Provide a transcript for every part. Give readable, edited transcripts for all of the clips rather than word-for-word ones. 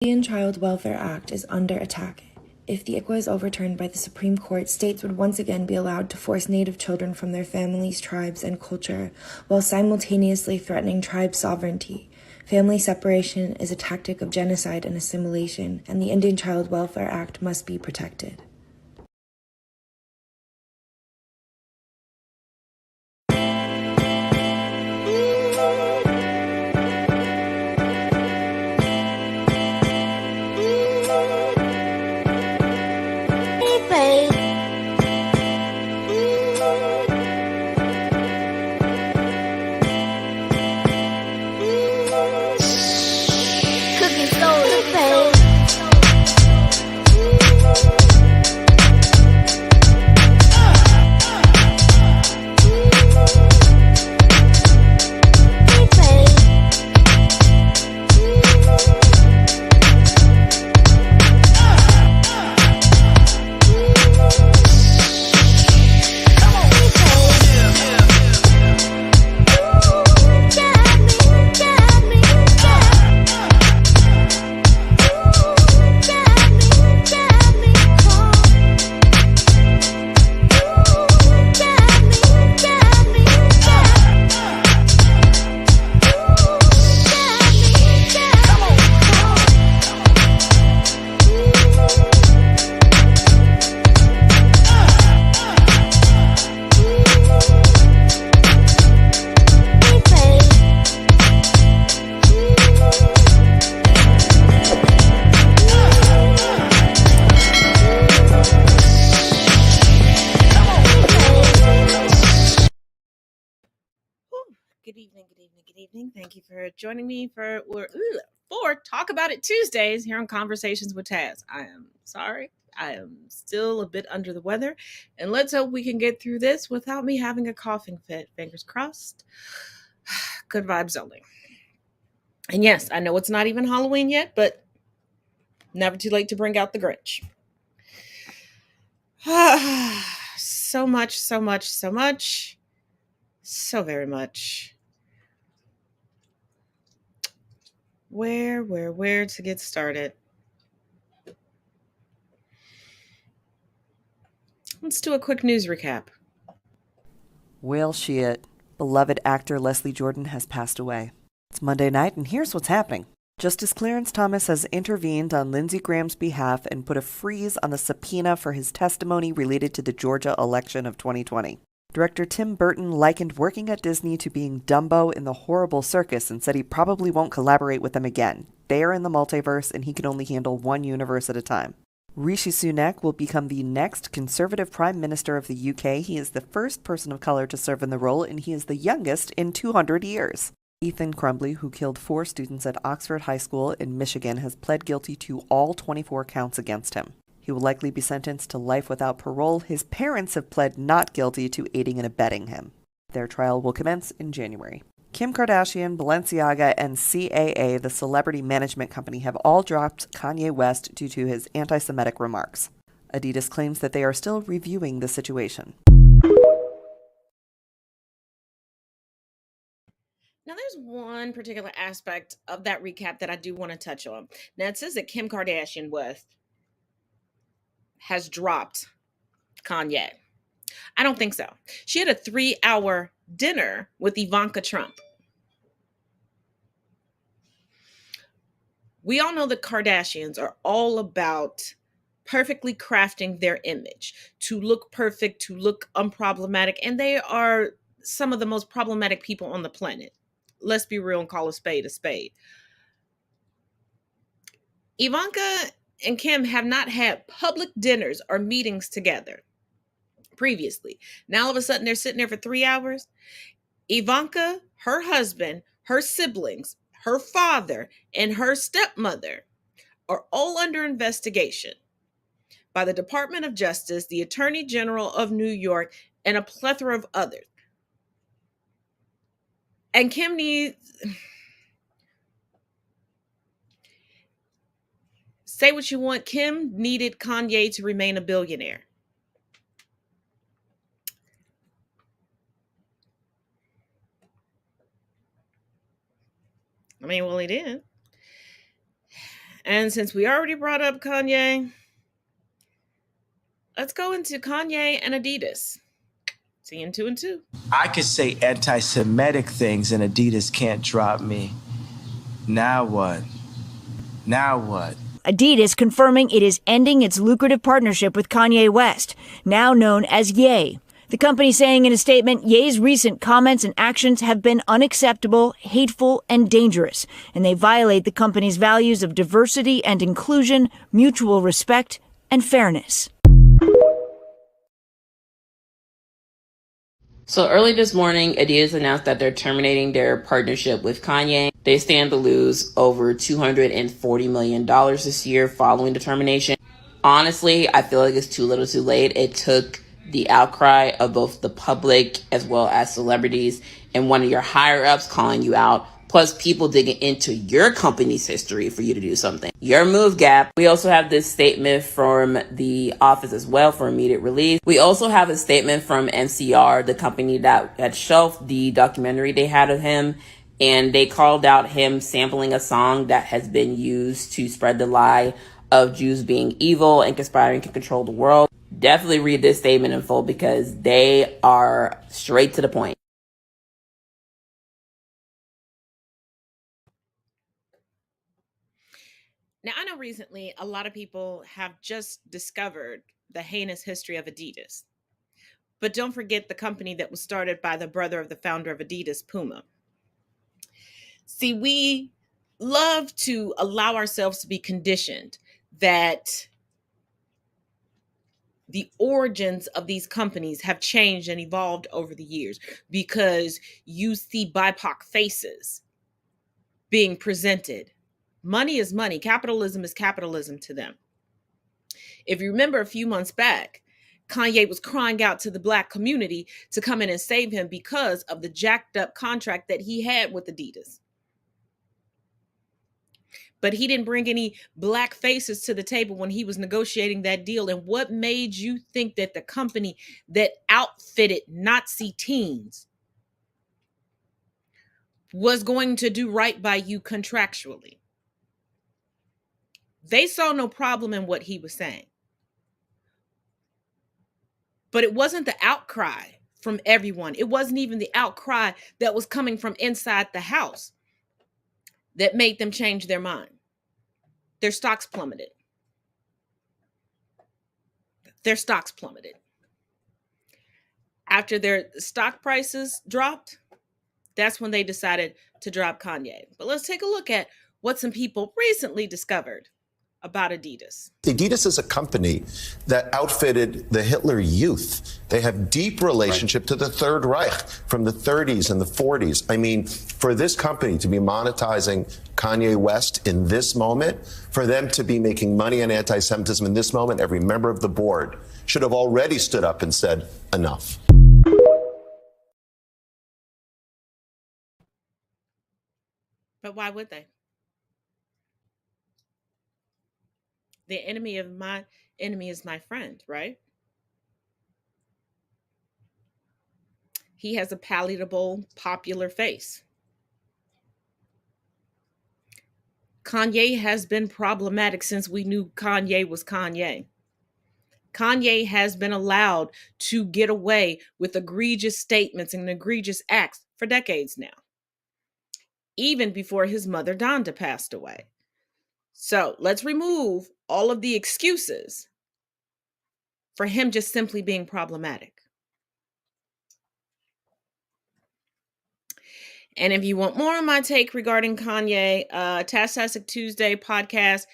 Indian Child Welfare Act is under attack. If the ICWA is overturned by the Supreme Court, states would once again be allowed to force Native children from their families, tribes, and culture, while simultaneously threatening tribe sovereignty. Family separation is a tactic of genocide and assimilation, and the Indian Child Welfare Act must be protected. Good evening. Thank you for joining me for Talk About It Tuesdays here on Conversations with Taz. I am sorry. I am still a bit under the weather, and let's hope we can get through this without me having a coughing fit. Fingers crossed. Good vibes only. And yes, I know it's not even Halloween yet, but never too late to bring out the Grinch. So very much. Where to get started? Let's do a quick news recap. Well, shit. Beloved actor Leslie Jordan has passed away. It's Monday night, and here's what's happening. Justice Clarence Thomas has intervened on Lindsey Graham's behalf and put a freeze on the subpoena for his testimony related to the Georgia election of 2020. Director Tim Burton likened working at Disney to being Dumbo in the Horrible Circus and said he probably won't collaborate with them again. They are in the multiverse, and he can only handle one universe at a time. Rishi Sunak will become the next Conservative Prime Minister of the UK. He is the first person of color to serve in the role, and he is the youngest in 200 years. Ethan Crumbley, who killed 4 students at Oxford High School in Michigan, has pled guilty to all 24 counts against him. He will likely be sentenced to life without parole. His parents have pled not guilty to aiding and abetting him. Their trial will commence in January. Kim Kardashian, Balenciaga, and CAA, the celebrity management company, have all dropped Kanye West due to his anti-Semitic remarks. Adidas claims that they are still reviewing the situation. Now, there's one particular aspect of that recap that I do want to touch on. Now, it says that Kim Kardashian West has dropped Kanye. I don't think so. She had a 3-hour dinner with Ivanka Trump. We all know the Kardashians are all about perfectly crafting their image to look perfect, to look unproblematic, and they are some of the most problematic people on the planet. Let's be real and call a spade a spade. Ivanka and Kim have not had public dinners or meetings together previously. Now all of a sudden they're sitting there for 3 hours. Ivanka, her husband, her siblings, her father, and her stepmother are all under investigation by the Department of Justice, the Attorney General of New York, and a plethora of others. And Kim needs... Say what you want, Kim needed Kanye to remain a billionaire. I mean, well, he did. And since we already brought up Kanye, let's go into Kanye and Adidas. Seeing 2 and 2. I could say anti-Semitic things and Adidas can't drop me. Now what? Now what? Adidas confirming it is ending its lucrative partnership with Kanye West, now known as Ye. The company saying in a statement, Ye's recent comments and actions have been unacceptable, hateful, and dangerous, and they violate the company's values of diversity and inclusion, mutual respect, and fairness. So early this morning, Adidas announced that they're terminating their partnership with Kanye. They stand to lose over $240 million this year following the termination. Honestly, I feel like it's too little too late. It took the outcry of both the public as well as celebrities and one of your higher ups calling you out, plus people digging into your company's history for you to do something. Your move, Gap. We also have this statement from the office as well for immediate release. We also have a statement from MCR, the company that had shelved the documentary they had of him, and they called out him sampling a song that has been used to spread the lie of Jews being evil and conspiring to control the world. Definitely read this statement in full because they are straight to the point. Now, I know recently a lot of people have just discovered the heinous history of Adidas. But don't forget the company that was started by the brother of the founder of Adidas, Puma. See, we love to allow ourselves to be conditioned that the origins of these companies have changed and evolved over the years because you see BIPOC faces being presented. Money is money. Capitalism is capitalism to them. If you remember a few months back, Kanye was crying out to the Black community to come in and save him because of the jacked up contract that he had with Adidas. But he didn't bring any Black faces to the table when he was negotiating that deal. And what made you think that the company that outfitted Nazi teens was going to do right by you contractually? They saw no problem in what he was saying. But it wasn't the outcry from everyone. It wasn't even the outcry that was coming from inside the house that made them change their mind. Their stocks plummeted. Their stocks plummeted. After their stock prices dropped, that's when they decided to drop Kanye. But let's take a look at what some people recently discovered about Adidas. Adidas is a company that outfitted the Hitler Youth. They have deep relationship to the Third Reich from the 30s and the 40s. I mean, for this company to be monetizing Kanye West in this moment, for them to be making money on anti-Semitism in this moment, every member of the board should have already stood up and said, enough. But why would they? The enemy of my enemy is my friend, right? He has a palatable, popular face. Kanye has been problematic since we knew Kanye was Kanye. Kanye has been allowed to get away with egregious statements and egregious acts for decades now, even before his mother Donda passed away. So let's remove all of the excuses for him just simply being problematic. And if you want more of my take regarding Kanye, Tastic Tuesday podcast,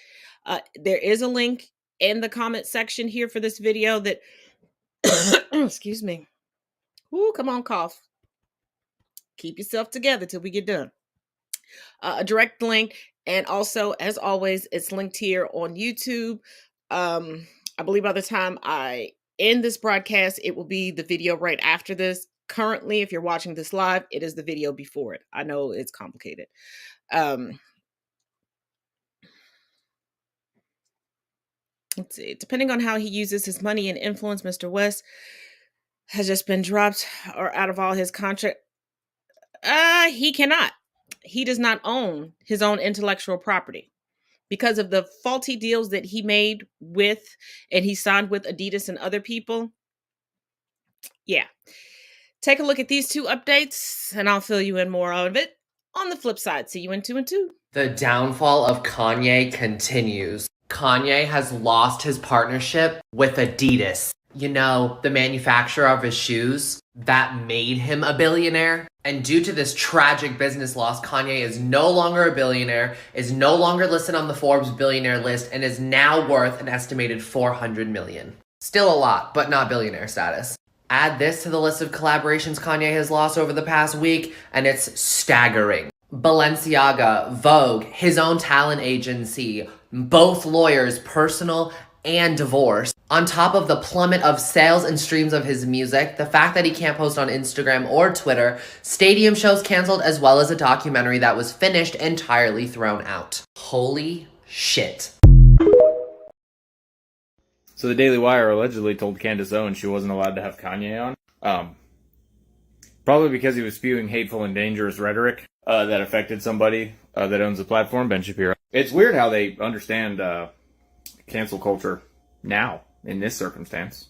there is a link in the comment section here for this video that, excuse me. Ooh, come on, cough. Keep yourself together till we get done. A direct link. And also, as always, it's linked here on YouTube. I believe by the time I end this broadcast, it will be the video right after this. Currently, if you're watching this live, it is the video before it. I know it's complicated. Let's see. Depending on how he uses his money and influence, Mr. West has just been dropped or out of all his contract. He cannot. He does not own his own intellectual property. because of the faulty deals that he made with and he signed with Adidas and other people. Yeah. Take a look at these two updates and I'll fill you in more of it on the flip side. See you in 2 and 2. The downfall of Kanye continues. Kanye has lost his partnership with Adidas. You know, the manufacturer of his shoes that made him a billionaire. And due to this tragic business loss, Kanye is no longer a billionaire, is no longer listed on the Forbes billionaire list, and is now worth an estimated $400 million. Still a lot, but not billionaire status. Add this to the list of collaborations Kanye has lost over the past week, and it's staggering. Balenciaga, Vogue, his own talent agency, both lawyers, personal and divorce. On top of the plummet of sales and streams of his music, the fact that he can't post on Instagram or Twitter, stadium shows canceled, as well as a documentary that was finished entirely thrown out. Holy shit. So the Daily Wire allegedly told Candace Owens she wasn't allowed to have Kanye on. Probably because he was spewing hateful and dangerous rhetoric that affected somebody that owns the platform, Ben Shapiro. It's weird how they understand cancel culture now, in this circumstance.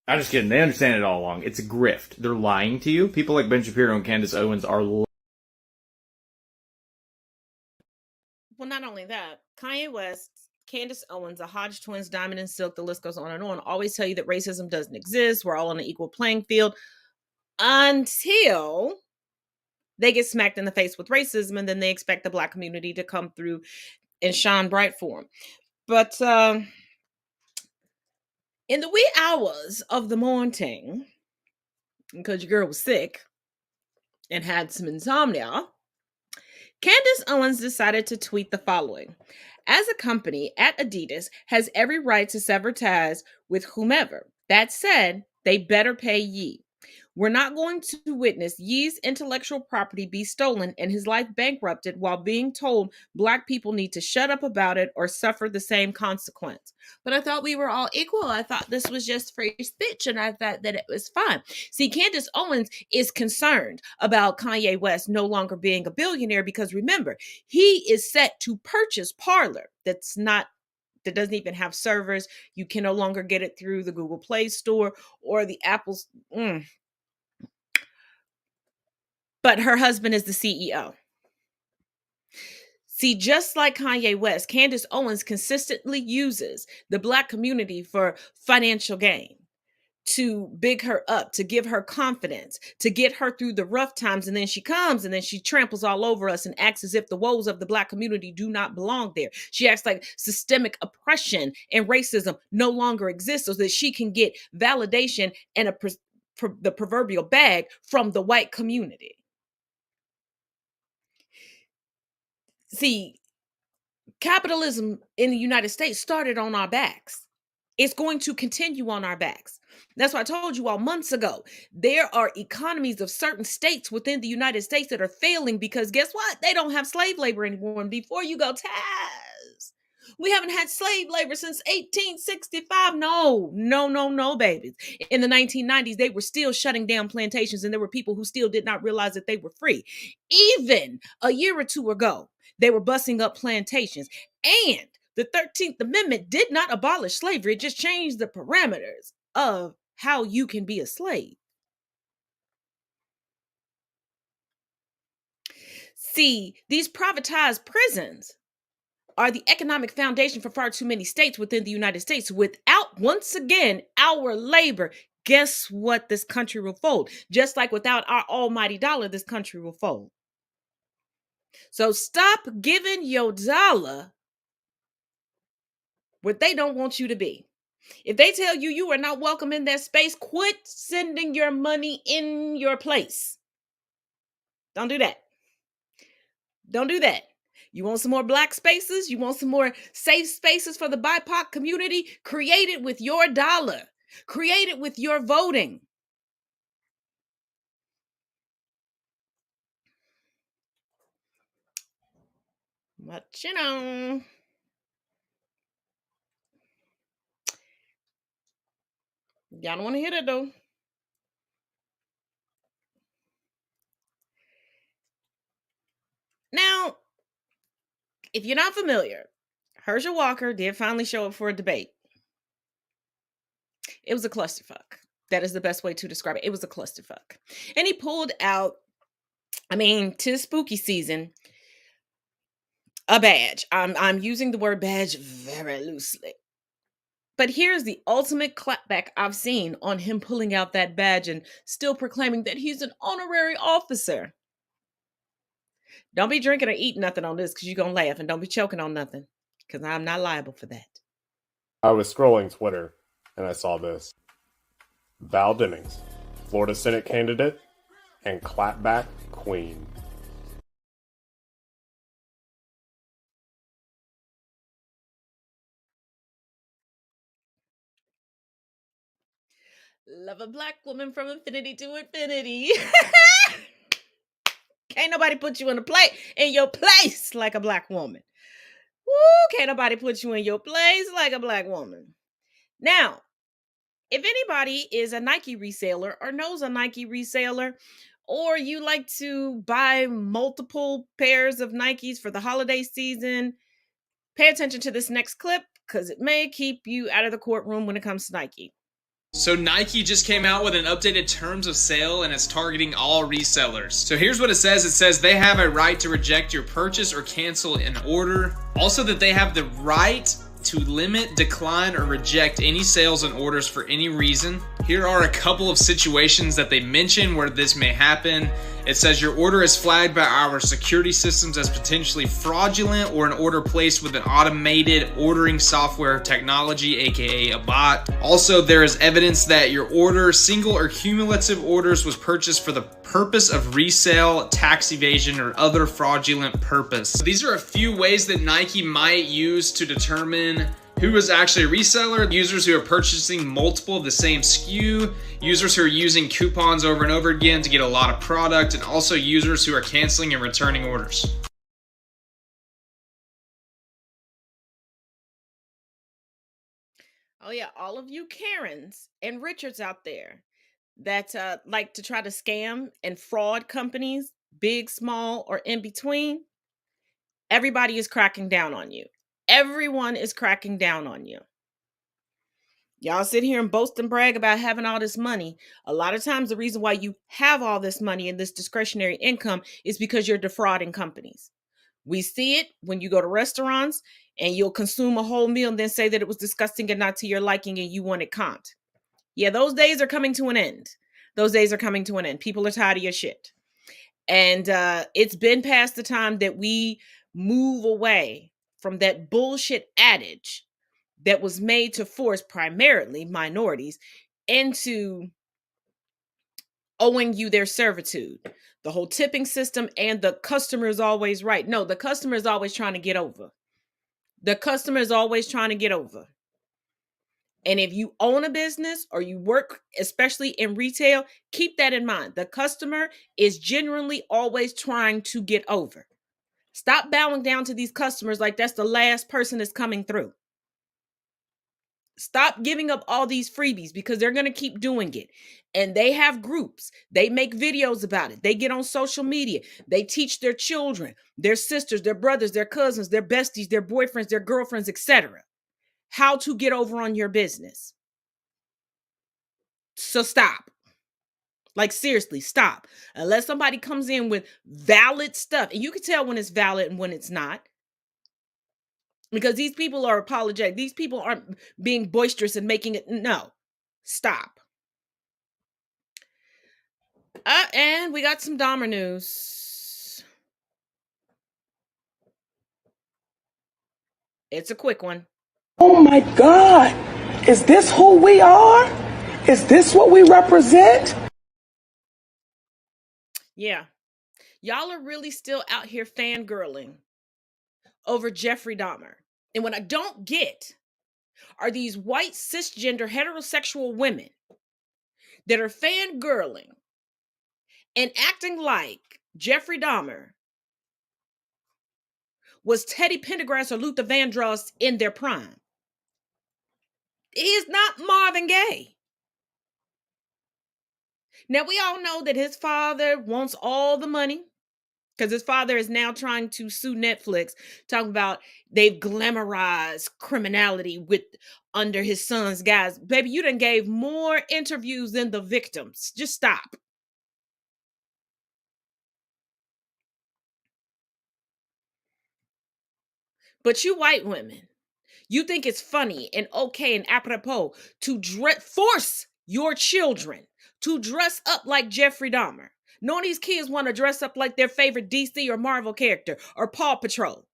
I'm just kidding. They understand it all along. It's a grift. They're lying to you. People like Ben Shapiro and Candace Owens are Well, not only that, Kanye West, Candace Owens, the Hodge twins, Diamond and Silk, the list goes on, always tell you that racism doesn't exist. We're all on an equal playing field until they get smacked in the face with racism, and then they expect the Black community to come through and shine bright for them. But in the wee hours of the morning, because your girl was sick and had some insomnia, Candace Owens decided to tweet the following. As a company at Adidas has every right to sever ties with whomever. That said, they better pay Ye. We're not going to witness Ye's intellectual property be stolen and his life bankrupted while being told Black people need to shut up about it or suffer the same consequence. But I thought we were all equal. I thought this was just free speech, and I thought that it was fine. See, Candace Owens is concerned about Kanye West no longer being a billionaire because, remember, he is set to purchase Parler. That doesn't even have servers. You can no longer get it through the Google Play Store or the Apple's. But her husband is the CEO. See, just like Kanye West, Candace Owens consistently uses the Black community for financial gain, to big her up, to give her confidence, to get her through the rough times. And then she comes and then she tramples all over us and acts as if the woes of the Black community do not belong there. She acts like systemic oppression and racism no longer exists so that she can get validation and the proverbial bag from the white community. See, capitalism in the United States started on our backs. It's going to continue on our backs. That's why I told you all months ago, there are economies of certain states within the United States that are failing because guess what? They don't have slave labor anymore. And before you go, Taz, we haven't had slave labor since 1865. No, babies. In the 1990s, they were still shutting down plantations and there were people who still did not realize that they were free. Even a year or two ago, they were busting up plantations. And the 13th Amendment did not abolish slavery. It just changed the parameters of how you can be a slave. See, these privatized prisons are the economic foundation for far too many states within the United States. Without, once again, our labor, guess what? This country will fold. Just like without our almighty dollar, this country will fold. So stop giving your dollar what they don't want you to be. If they tell you you are not welcome in that space, quit sending your money in your place. Don't do that. Don't do that. You want some more Black spaces? You want some more safe spaces for the BIPOC community? Create it with your dollar. Create it with your voting. But, y'all don't want to hear that, though. Now, if you're not familiar, Herschel Walker did finally show up for a debate. It was a clusterfuck. That is the best way to describe it. It was a clusterfuck. And he pulled out, tis spooky season, a badge. I'm using the word badge very loosely. But here's the ultimate clapback I've seen on him pulling out that badge and still proclaiming that he's an honorary officer. Don't be drinking or eating nothing on this because you're going to laugh, and don't be choking on nothing because I'm not liable for that. I was scrolling Twitter and I saw this. Val Dennings, Florida Senate candidate and clapback queen. Love a black woman from infinity to infinity. Can't nobody put you in your place like a black woman. Woo, can't nobody put you in your place like a black woman. Now, if anybody is a Nike reseller or knows a Nike reseller, or you like to buy multiple pairs of Nikes for the holiday season, pay attention to this next clip because it may keep you out of the courtroom when it comes to Nike. So Nike just came out with an updated terms of sale and it's targeting all resellers. So here's what it says. It says they have a right to reject your purchase or cancel an order. Also that they have the right to limit, decline, or reject any sales and orders for any reason. Here are a couple of situations that they mention where this may happen. It says your order is flagged by our security systems as potentially fraudulent or an order placed with an automated ordering software technology, aka a bot. Also, there is evidence that your order, single or cumulative orders, was purchased for the purpose of resale, tax evasion, or other fraudulent purpose. So these are a few ways that Nike might use to determine who is actually a reseller: users who are purchasing multiple of the same SKU, users who are using coupons over and over again to get a lot of product, and also users who are canceling and returning orders. Oh yeah, all of you Karens and Richards out there that like to try to scam and fraud companies, big, small, or in between, everybody is cracking down on you. Everyone is cracking down on you. Y'all sit here and boast and brag about having all this money. A lot of times the reason why you have all this money and this discretionary income is because you're defrauding companies. We see it when you go to restaurants and you'll consume a whole meal and then say that it was disgusting and not to your liking and you want it comped. Yeah, those days are coming to an end. Those days are coming to an end. People are tired of your shit. And it's been past the time that we move away from that bullshit adage that was made to force primarily minorities into owing you their servitude. The whole tipping system and the customer is always right. No, the customer is always trying to get over. The customer is always trying to get over. And if you own a business or you work, especially in retail, keep that in mind. The customer is genuinely always trying to get over. Stop bowing down to these customers like that's the last person that's coming through. Stop giving up all these freebies because they're going to keep doing it. And they have groups. They make videos about it. They get on social media. They teach their children, their sisters, their brothers, their cousins, their besties, their boyfriends, their girlfriends, etc., how to get over on your business. So stop. Like, seriously, stop. Unless somebody comes in with valid stuff. And you can tell when it's valid and when it's not. Because these people are apologetic. These people aren't being boisterous and making it. No. Stop. And we got some Dahmer news. It's a quick one. Oh my God. Is this who we are? Is this what we represent? Yeah. Y'all are really still out here fangirling over Jeffrey Dahmer. And what I don't get are these white cisgender heterosexual women that are fangirling and acting like Jeffrey Dahmer was Teddy Pendergrass or Luther Vandross in their prime. He is not Marvin Gaye. Now, we all know that his father wants all the money. Because his father is now trying to sue Netflix, talking about they've glamorized criminality with under his son's guise. Baby, you done gave more interviews than the victims. Just stop. But you white women, you think it's funny and okay and apropos to force your children to dress up like Jeffrey Dahmer. None of these kids want to dress up like their favorite DC or Marvel character or Paw Patrol.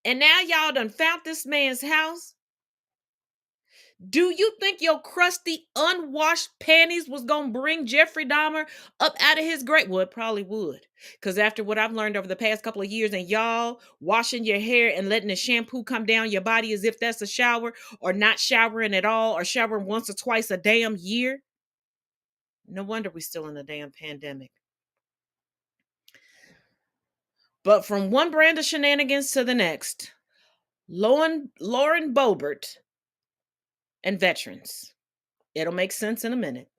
And now y'all done found this man's house. Do you think your crusty, unwashed panties was going to bring Jeffrey Dahmer up out of his grave? Well, it probably would. Because after what I've learned over the past couple of years, and y'all washing your hair and letting the shampoo come down your body as if that's a shower, or not showering at all, or showering once or twice a damn year, no wonder we're still in a damn pandemic. But from one brand of shenanigans to the next, Lauren Boebert and veterans. It'll make sense in a minute.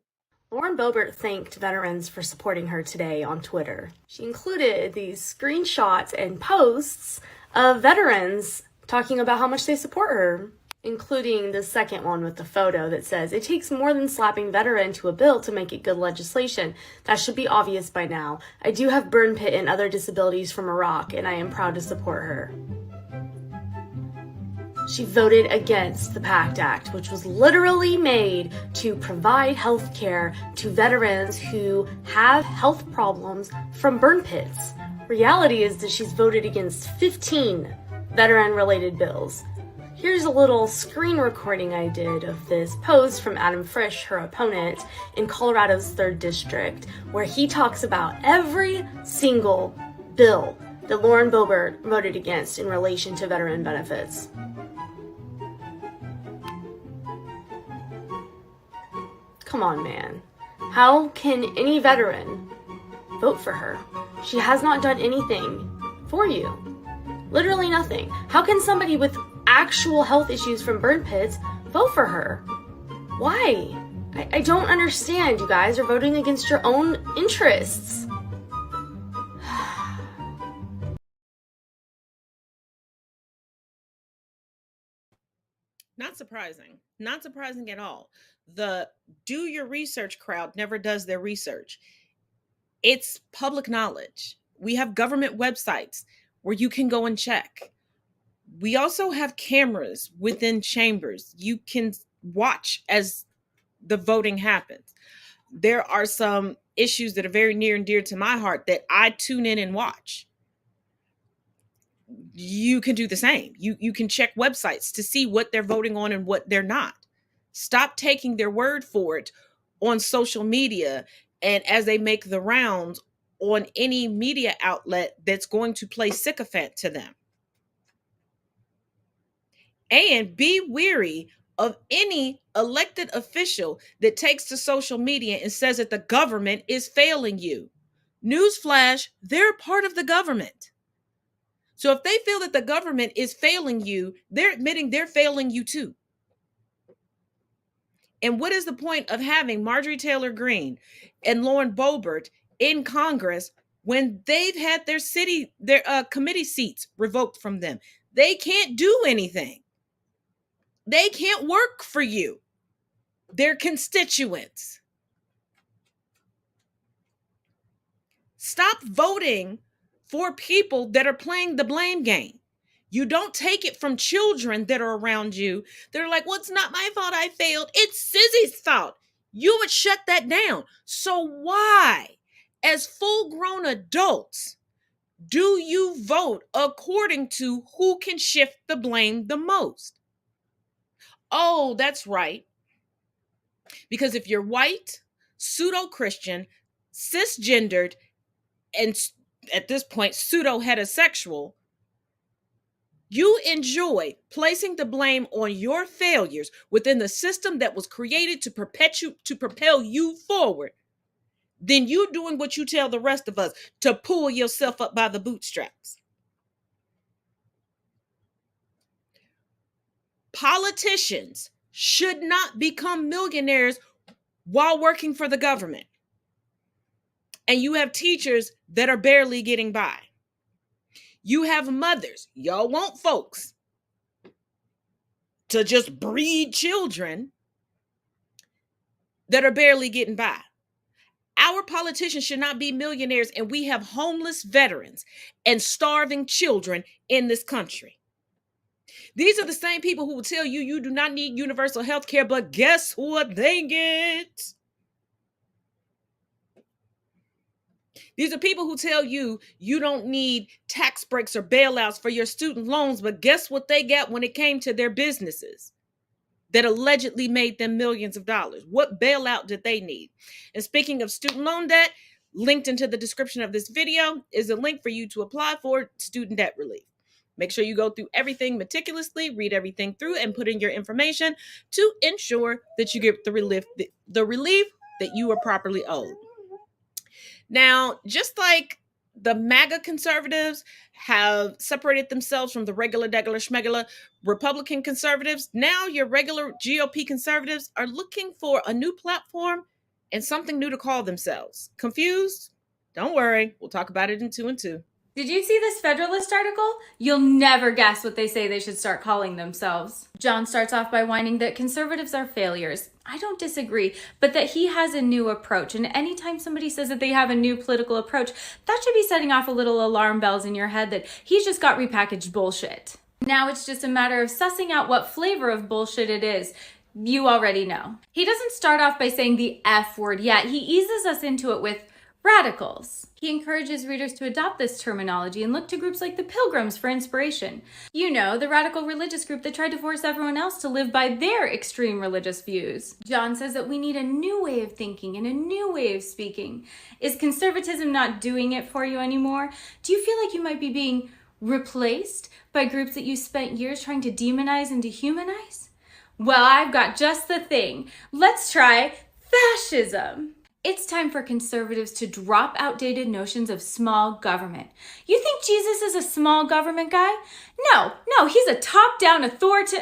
Lauren Boebert thanked veterans for supporting her today on Twitter. She included these screenshots and posts of veterans talking about how much they support her, including the second one with the photo that says, "It takes more than slapping veteran to a bill to make it good legislation. That should be obvious by now. I do have burn pit and other disabilities from Iraq, and I am proud to support her." She voted against the PACT Act, which was literally made to provide health care to veterans who have health problems from burn pits. Reality is that she's voted against 15 veteran-related bills. Here's a little screen recording I did of this post from Adam Frisch, her opponent, in Colorado's 3rd District, where he talks about every single bill that Lauren Boebert voted against in relation to veteran benefits. Come on, man. How can any veteran vote for her? She has not done anything for you. Literally nothing. How can somebody with actual health issues from burn pits vote for her? Why? I don't understand. You guys are voting against your own interests. Not surprising. Not surprising at all. The do your research crowd never does their research. It's public knowledge. We have government websites where you can go and check. We also have cameras within chambers. You can watch as the voting happens. There are some issues that are very near and dear to my heart that I tune in and watch. You can do the same. You can check websites to see what they're voting on and what they're not. Stop taking their word for it on social media and as they make the rounds on any media outlet that's going to play sycophant to them. And be weary of any elected official that takes to social media and says that the government is failing you. Newsflash, they're part of the government. So if they feel that the government is failing you, they're admitting they're failing you too. And what is the point of having Marjorie Taylor Greene and Lauren Boebert in Congress when they've had their committee seats revoked from them? They can't do anything. They can't work for you. Their constituents. Stop voting for people that are playing the blame game. You don't take it from children that are around you. They're like, well, it's not my fault I failed. It's Sissy's fault. You would shut that down. So why, as full-grown adults, do you vote according to who can shift the blame the most? Oh, that's right. Because if you're white, pseudo-Christian, cisgendered, and at this point, pseudo-heterosexual, you enjoy placing the blame on your failures within the system that was created to propel you forward, then you doing what you tell the rest of us, to pull yourself up by the bootstraps. Politicians should not become millionaires while working for the government. And you have teachers that are barely getting by. You have mothers, y'all want folks to just breed children that are barely getting by. Our politicians should not be millionaires, and we have homeless veterans and starving children in this country. These are the same people who will tell you you do not need universal health care, but guess what they get? These are people who tell you you don't need tax breaks or bailouts for your student loans, but guess what they got when it came to their businesses that allegedly made them millions of dollars? What bailout did they need? And speaking of student loan debt, linked into the description of this video is a link for you to apply for student debt relief. Make sure you go through everything meticulously, read everything through, and put in your information to ensure that you get the relief that you are properly owed. Now, just like the MAGA conservatives have separated themselves from the regular, schmegular Republican conservatives, now your regular GOP conservatives are looking for a new platform and something new to call themselves. Confused? Don't worry. We'll talk about it in 2 and 2. Did you see this Federalist article? You'll never guess what they say they should start calling themselves. John starts off by whining that conservatives are failures. I don't disagree, but that he has a new approach. And anytime somebody says that they have a new political approach, that should be setting off a little alarm bells in your head that he's just got repackaged bullshit. Now it's just a matter of sussing out what flavor of bullshit it is. You already know. He doesn't start off by saying the F word yet. He eases us into it with radicals. He encourages readers to adopt this terminology and look to groups like the Pilgrims for inspiration. You know, the radical religious group that tried to force everyone else to live by their extreme religious views. John says that we need a new way of thinking and a new way of speaking. Is conservatism not doing it for you anymore? Do you feel like you might be being replaced by groups that you spent years trying to demonize and dehumanize? Well, I've got just the thing. Let's try fascism. It's time for conservatives to drop outdated notions of small government. You think Jesus is a small government guy? No, he's a top-down authority.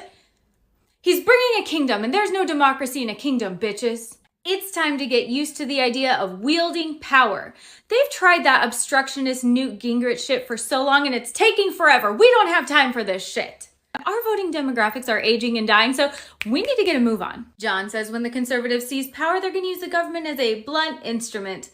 He's bringing a kingdom, and there's no democracy in a kingdom, bitches. It's time to get used to the idea of wielding power. They've tried that obstructionist Newt Gingrich shit for so long, and it's taking forever. We don't have time for this shit. Our voting demographics are aging and dying, so we need to get a move on. John says when the conservatives seize power, they're going to use the government as a blunt instrument.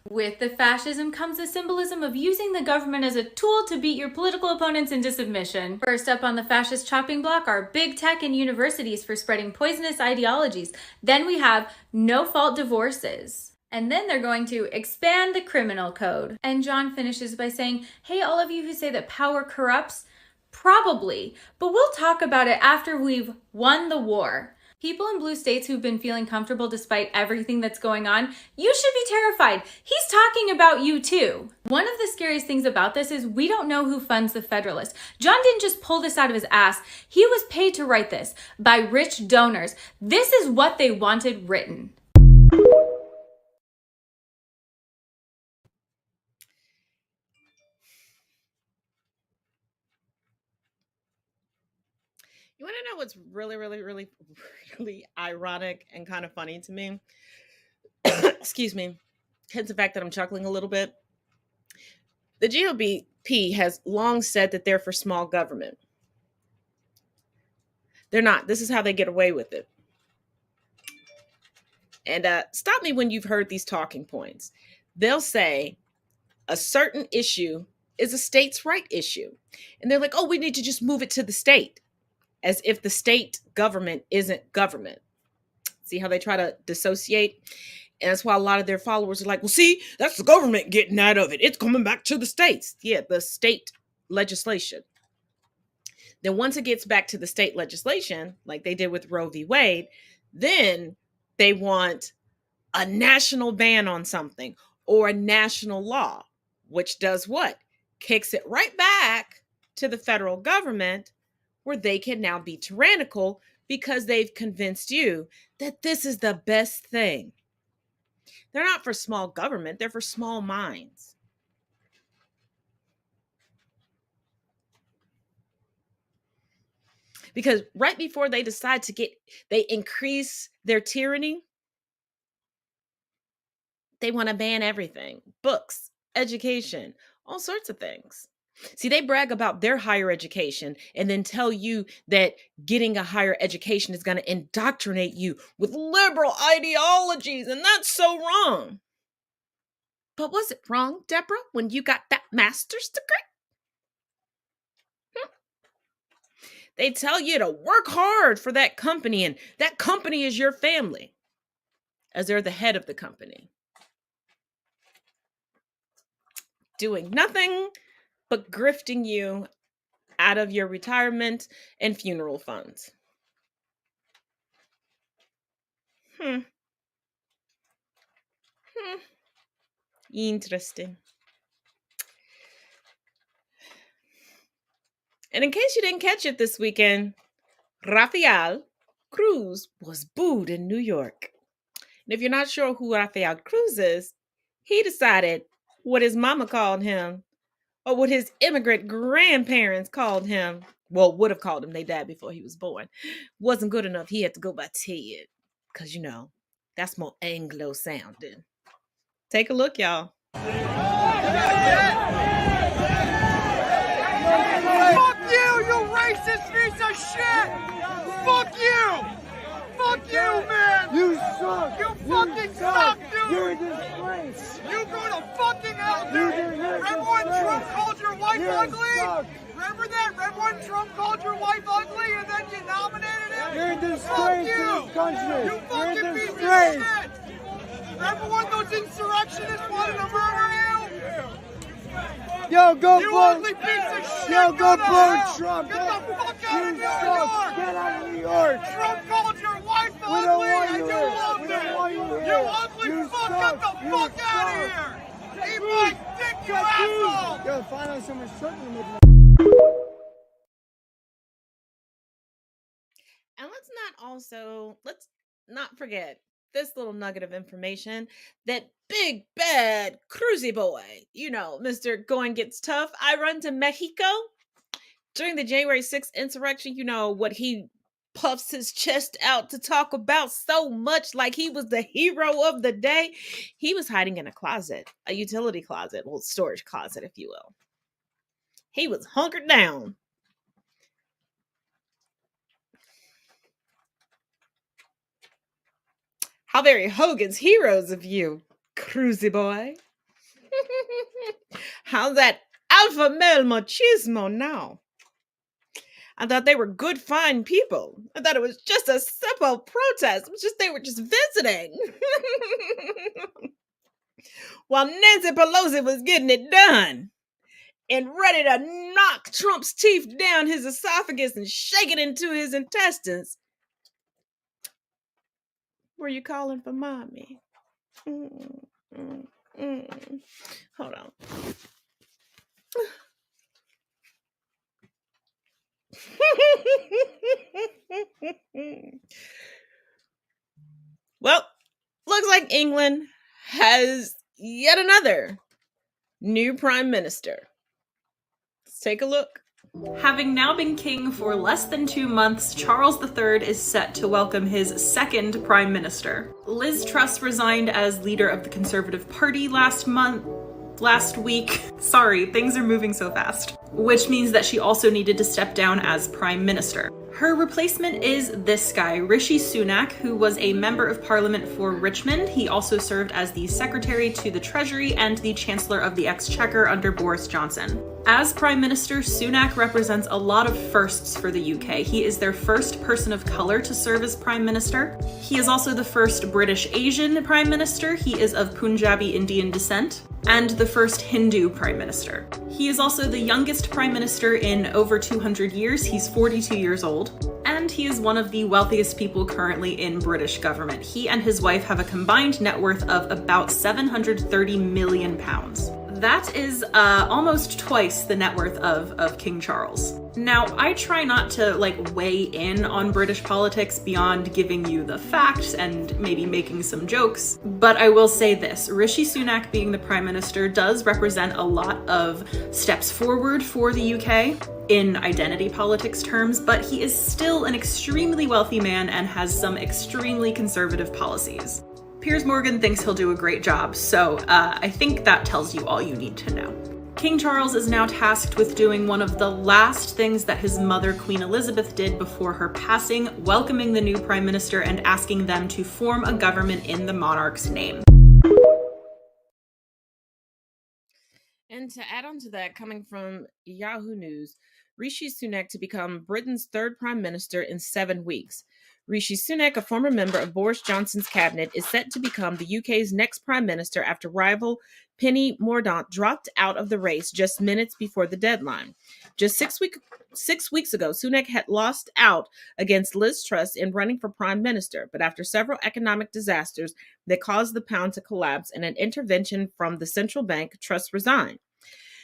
With the fascism comes the symbolism of using the government as a tool to beat your political opponents into submission. First up on the fascist chopping block are big tech and universities for spreading poisonous ideologies. Then we have no-fault divorces. And then they're going to expand the criminal code. And John finishes by saying, hey, all of you who say that power corrupts, probably, but we'll talk about it after we've won the war. People in blue states who've been feeling comfortable despite everything that's going on, you should be terrified. He's talking about you too. One of the scariest things about this is we don't know who funds the Federalists. John didn't just pull this out of his ass. He was paid to write this by rich donors. This is what they wanted written. You want to know what's really ironic and kind of funny to me? Excuse me. Hence the fact that I'm chuckling a little bit. The GOP has long said that they're for small government. They're not. This is how they get away with it. And stop me when you've heard these talking points. They'll say a certain issue is a states' right issue. And they're like, oh, we need to just move it to the state. As if the state government isn't government. See how they try to dissociate? And that's why a lot of their followers are like, well, see, that's the government getting out of it. It's coming back to the states. Yeah, the state legislation. Then once it gets back to the state legislation, like they did with Roe v. Wade, then they want a national ban on something or a national law, which does what? Kicks it right back to the federal government, where they can now be tyrannical because they've convinced you that this is the best thing. They're not for small government, they're for small minds. Because right before they decide they increase their tyranny, they want to ban everything. Books, education, all sorts of things. See, they brag about their higher education and then tell you that getting a higher education is going to indoctrinate you with liberal ideologies, and that's so wrong. But was it wrong, Deborah, when you got that master's degree? They tell you to work hard for that company, and that company is your family, as they're the head of the company. Doing nothing but grifting you out of your retirement and funeral funds. Interesting. And in case you didn't catch it this weekend, Rafael Cruz was booed in New York. And if you're not sure who Rafael Cruz is, he decided what his mama called him, or what his immigrant grandparents called him, well, would have called him, they died before he was born, wasn't good enough. He had to go by Ted, because, you know, that's more Anglo sounding. Take a look, y'all. Fuck you, you racist piece of shit! Fuck you! Fuck you, man! You suck! You fucking suck, dude! You're a disgrace! You go to fucking hell, dude! Remember when Trump called your wife ugly? Remember that? Remember when Trump called your wife ugly and then you nominated him? You're a disgrace to this country! You fucking piece of shit! Remember when those insurrectionists wanted to murder you? Yo, go you vote! Ugly piece of shit! Yo, go vote Trump! Get the fuck out of New York! Get out of New York! Trump called your wife ugly and you loved it! You ugly fuck! Get the fuck out of here! Eat my dick, you asshole! Yo, finally someone's trucking me. And let's not forget this little nugget of information, that big bad cruisy boy, you know, Mr. Going Gets Tough, I run to Mexico during the January 6th insurrection. You know what he puffs his chest out to talk about so much, like he was the hero of the day. He was hiding in a closet, a utility closet, well, storage closet, if you will. He was hunkered down. How very Hogan's heroes of you, cruisy boy. How's that alpha male machismo now? I thought they were good, fine people. I thought it was just a simple protest. It was just they were just visiting. While Nancy Pelosi was getting it done and ready to knock Trump's teeth down his esophagus and shake it into his intestines. Were you calling for mommy? Hold on. Well, looks like England has yet another new prime minister. Let's take a look. Having now been king for less than 2 months, Charles III is set to welcome his second prime minister. Liz Truss resigned as leader of the Conservative Party last week. Sorry, things are moving so fast. Which means that she also needed to step down as prime minister. Her replacement is this guy, Rishi Sunak, who was a member of parliament for Richmond. He also served as the secretary to the Treasury and the Chancellor of the Exchequer under Boris Johnson. As Prime Minister, Sunak represents a lot of firsts for the UK. He is their first person of color to serve as Prime Minister. He is also the first British Asian Prime Minister. He is of Punjabi Indian descent. And the first Hindu Prime Minister. He is also the youngest Prime Minister in over 200 years. He's 42 years old. And he is one of the wealthiest people currently in British government. He and his wife have a combined net worth of about £730 million. That is almost twice the net worth of King Charles. Now, I try not to weigh in on British politics beyond giving you the facts and maybe making some jokes, but I will say this: Rishi Sunak being the Prime Minister does represent a lot of steps forward for the UK in identity politics terms, but he is still an extremely wealthy man and has some extremely conservative policies. Piers Morgan thinks he'll do a great job, so I think that tells you all you need to know. King Charles is now tasked with doing one of the last things that his mother, Queen Elizabeth, did before her passing, welcoming the new Prime Minister and asking them to form a government in the monarch's name. And to add on to that, coming from Yahoo News, Rishi Sunak to become Britain's third Prime Minister in 7 weeks. Rishi Sunak, a former member of Boris Johnson's cabinet, is set to become the UK's next Prime Minister after rival Penny Mordaunt dropped out of the race just minutes before the deadline. Just 6 weeks ago, Sunak had lost out against Liz Truss in running for Prime Minister, but after several economic disasters that caused the pound to collapse and an intervention from the central bank, Truss resigned.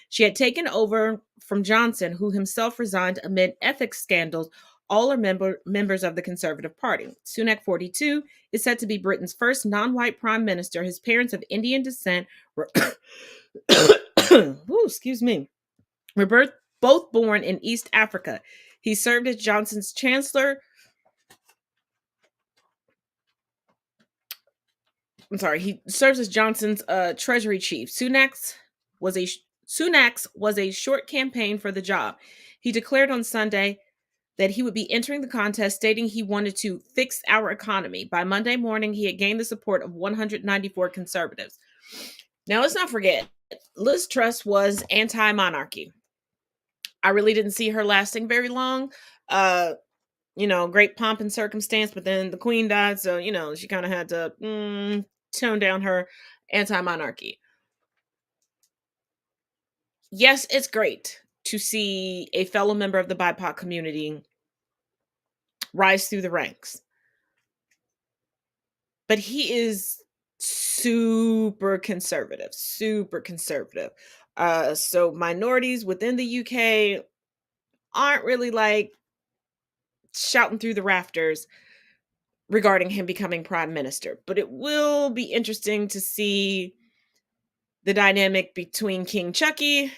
She had taken over from Johnson, who himself resigned amid ethics scandals. All are members of the Conservative Party. Sunak, 42, is said to be Britain's first non-white prime minister. His parents of Indian descent were, were both born in East Africa. He served as Johnson's chancellor. He serves as Johnson's treasury chief. Sunak's was a short campaign for the job. He declared on Sunday that he would be entering the contest, stating he wanted to fix our economy. By Monday morning, he had gained the support of 194 conservatives. Now, let's not forget, Liz Truss was anti-monarchy. I really didn't see her lasting very long. Great pomp and circumstance, but then the Queen died, so, she kind of had to tone down her anti-monarchy. Yes, it's great to see a fellow member of the BIPOC community rise through the ranks. But he is super conservative. So minorities within the UK aren't really shouting through the rafters regarding him becoming Prime Minister. But it will be interesting to see the dynamic between King Chucky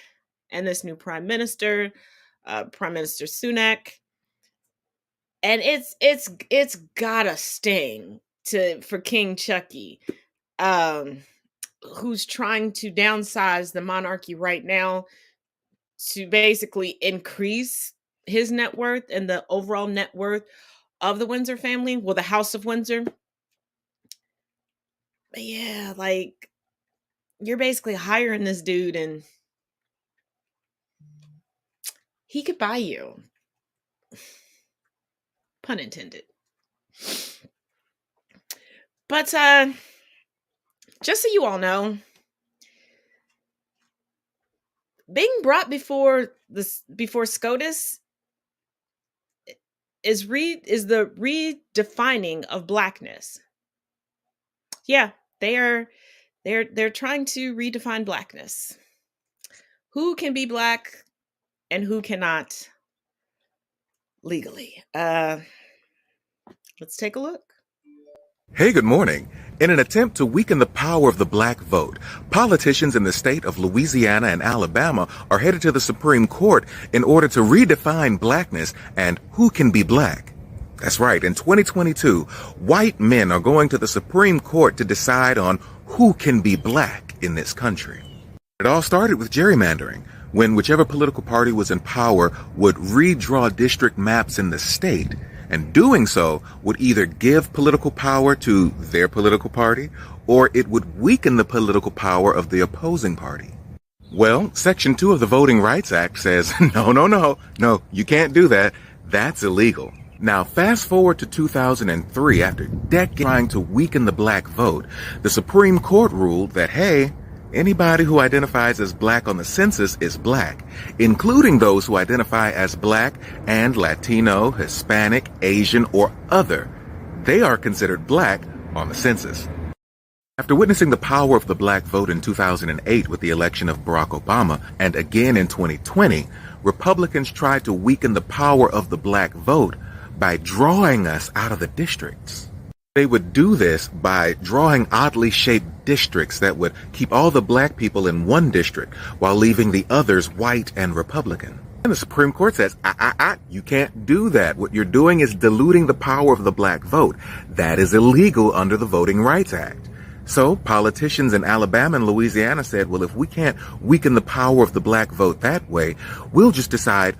and this new Prime Minister, Prime Minister Sunak. And it's gotta sting for King Chucky, who's trying to downsize the monarchy right now to basically increase his net worth and the overall net worth of the Windsor family, the House of Windsor. But yeah, you're basically hiring this dude and he could buy you. Pun intended. But just so you all know, being brought before SCOTUS is the redefining of blackness. Yeah, they're trying to redefine blackness. Who can be black and who cannot legally. Let's take a look. Hey, good morning. In an attempt to weaken the power of the black vote, politicians in the state of Louisiana and Alabama are headed to the Supreme Court in order to redefine blackness and who can be black. That's right, in 2022, white men are going to the Supreme Court to decide on who can be black in this country. It all started with gerrymandering, when whichever political party was in power would redraw district maps in the state, and doing so would either give political power to their political party, or it would weaken the political power of the opposing party. Well, Section 2 of the Voting Rights Act says, no, you can't do that. That's illegal. Now, fast forward to 2003, after decades trying to weaken the black vote, the Supreme Court ruled that, hey, anybody who identifies as black on the census is black, including those who identify as black and Latino, Hispanic, Asian, or other. They are considered black on the census. After witnessing the power of the black vote in 2008 with the election of Barack Obama, and again in 2020, Republicans tried to weaken the power of the black vote by drawing us out of the districts. They would do this by drawing oddly shaped districts that would keep all the black people in one district while leaving the others white and Republican. And the Supreme Court says, you can't do that. What you're doing is diluting the power of the black vote. That is illegal under the Voting Rights Act. So politicians in Alabama and Louisiana said, well, if we can't weaken the power of the black vote that way, we'll just decide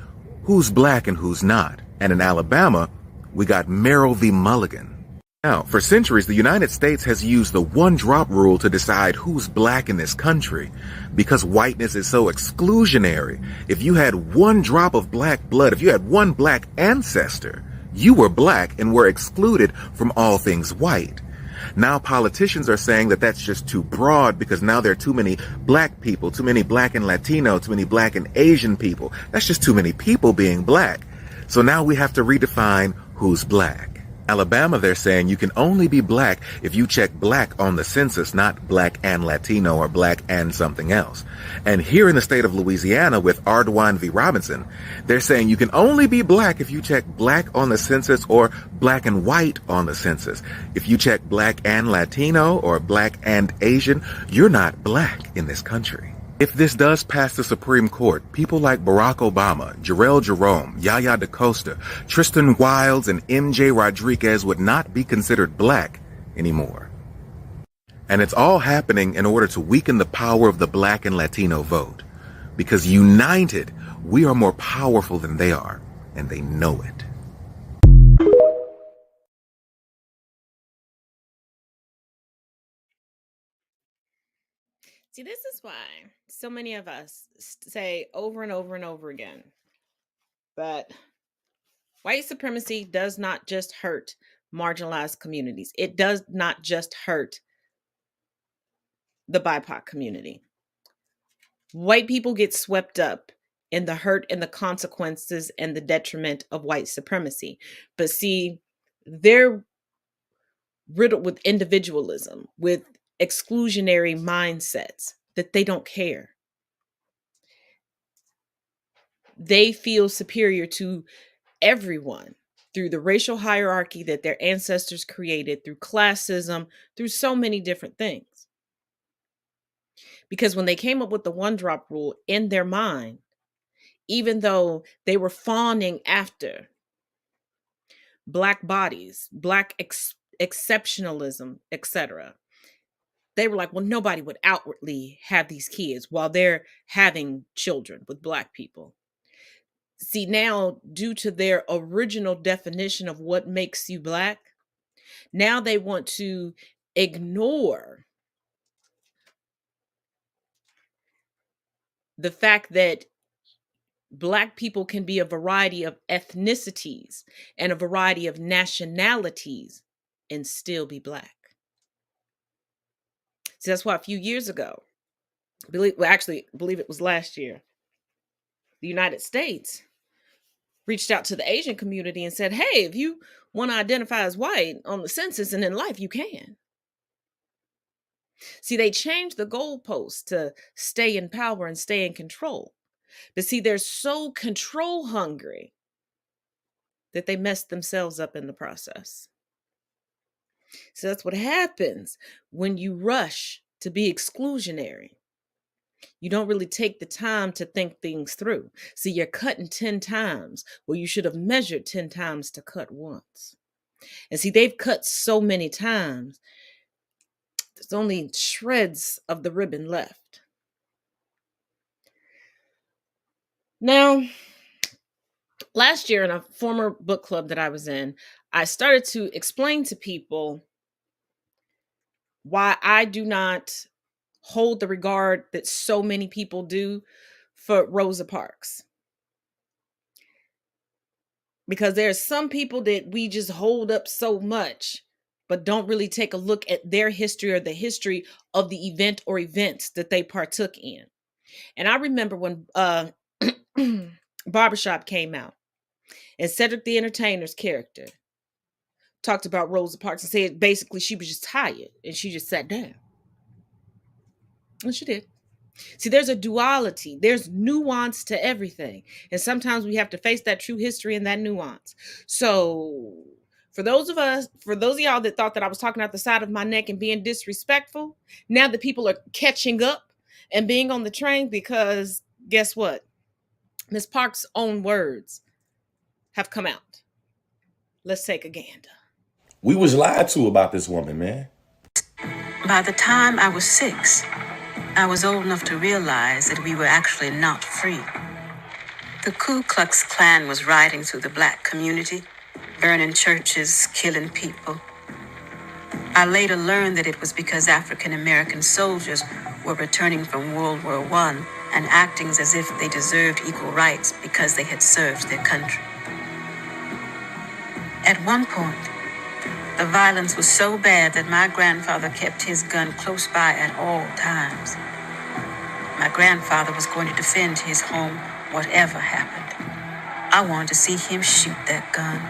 who's black and who's not. And in Alabama, we got Merrill v. Mulligan. Now, for centuries, the United States has used the one-drop rule to decide who's black in this country. Because whiteness is so exclusionary, if you had one drop of black blood, if you had one black ancestor, you were black and were excluded from all things white. Now politicians are saying that that's just too broad because now there are too many black people, too many black and Latino, too many black and Asian people. That's just too many people being black. So now we have to redefine who's black. Alabama, they're saying you can only be black if you check black on the census, not black and Latino or black and something else. And here in the state of Louisiana with Ardoin v. Robinson, they're saying you can only be black if you check black on the census or black and white on the census. If you check black and Latino or black and Asian, you're not black in this country. If this does pass the Supreme Court, people like Barack Obama, Jarrell Jerome, Yaya DaCosta, Tristan Wilds, and M.J. Rodriguez would not be considered black anymore. And it's all happening in order to weaken the power of the black and Latino vote. Because united, we are more powerful than they are, and they know it. See, this is why so many of us say over and over and over again that white supremacy does not just hurt marginalized communities. It does not just hurt the BIPOC community. White people get swept up in the hurt and the consequences and the detriment of white supremacy. But see, they're riddled with individualism, with exclusionary mindsets that they don't care. They feel superior to everyone through the racial hierarchy that their ancestors created, through classism, through so many different things. Because when they came up with the one-drop rule in their mind, even though they were fawning after black bodies, black exceptionalism, etc., they were like, well, nobody would outwardly have these kids while they're having children with black people. See, now, due to their original definition of what makes you black, now they want to ignore the fact that black people can be a variety of ethnicities and a variety of nationalities and still be black. So that's why a few years ago, I believe it was last year, the United States reached out to the Asian community and said, hey, if you want to identify as white on the census and in life, you can. See, they changed the goalposts to stay in power and stay in control. But see, they're so control hungry that they messed themselves up in the process. So that's what happens when you rush to be exclusionary. You don't really take the time to think things through. See, you're cutting 10 times where you should have measured 10 times to cut once. And see, they've cut so many times, there's only shreds of the ribbon left. Now, last year in a former book club that I was in, I started to explain to people why I do not hold the regard that so many people do for Rosa Parks. Because there are some people that we just hold up so much, but don't really take a look at their history or the history of the event or events that they partook in. And I remember when Barbershop came out and Cedric the Entertainer's character talked about Rosa Parks and said basically she was just tired and she just sat down. And she did. See, there's a duality, there's nuance to everything. And sometimes we have to face that true history and that nuance. So, for those of y'all that thought that I was talking out the side of my neck and being disrespectful, now that people are catching up and being on the train, because guess what? Miss Park's own words have come out. Let's take a gander. We was lied to about this woman, man. By the time I was 6, I was old enough to realize that we were actually not free. The Ku Klux Klan was riding through the black community, burning churches, killing people. I later learned that it was because African American soldiers were returning from World War I and acting as if they deserved equal rights because they had served their country. At one point, the violence was so bad that my grandfather kept his gun close by at all times. My grandfather was going to defend his home, whatever happened. I wanted to see him shoot that gun.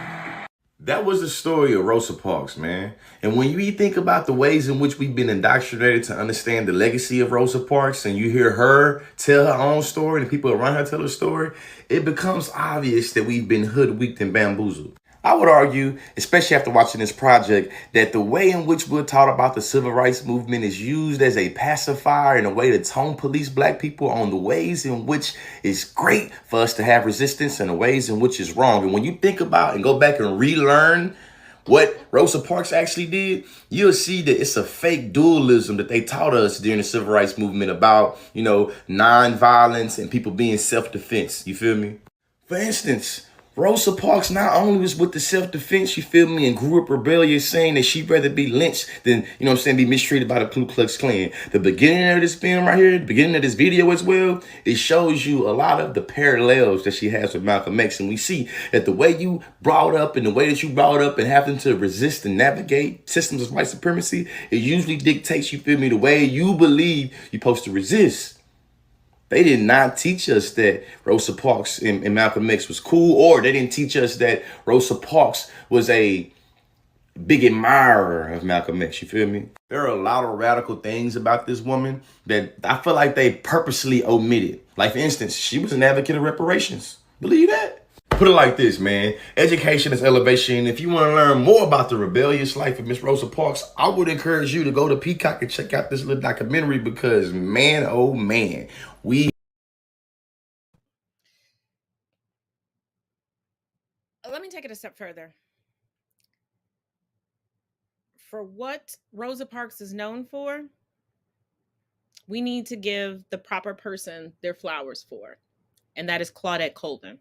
That was the story of Rosa Parks, man. And when you think about the ways in which we've been indoctrinated to understand the legacy of Rosa Parks, and you hear her tell her own story and people around her tell her story, it becomes obvious that we've been hoodwinked and bamboozled. I would argue, especially after watching this project, that the way in which we're taught about the civil rights movement is used as a pacifier and a way to tone police black people on the ways in which it's great for us to have resistance and the ways in which it's wrong. And when you think about and go back and relearn what Rosa Parks actually did, you'll see that it's a fake dualism that they taught us during the civil rights movement about, nonviolence and people being self-defense. You feel me? For instance, Rosa Parks not only was with the self-defense, you feel me, and grew up rebellious, saying that she'd rather be lynched than, be mistreated by the Ku Klux Klan. The beginning of this film right here, the beginning of this video as well, it shows you a lot of the parallels that she has with Malcolm X. And we see that the way you brought up and the way that you brought up and having to resist and navigate systems of white supremacy, it usually dictates, you feel me, the way you believe you're supposed to resist. They did not teach us that Rosa Parks and Malcolm X was cool, or they didn't teach us that Rosa Parks was a big admirer of Malcolm X. You feel me? There are a lot of radical things about this woman that I feel like they purposely omitted. Like, for instance, she was an advocate of reparations. Believe that? Put it like this, man. Education is elevation. If you want to learn more about the rebellious life of Miss Rosa Parks, I would encourage you to go to Peacock and check out this little documentary because, man, oh man, Let me take it a step further. For what Rosa Parks is known for, we need to give the proper person their flowers for, and that is Claudette Colvin.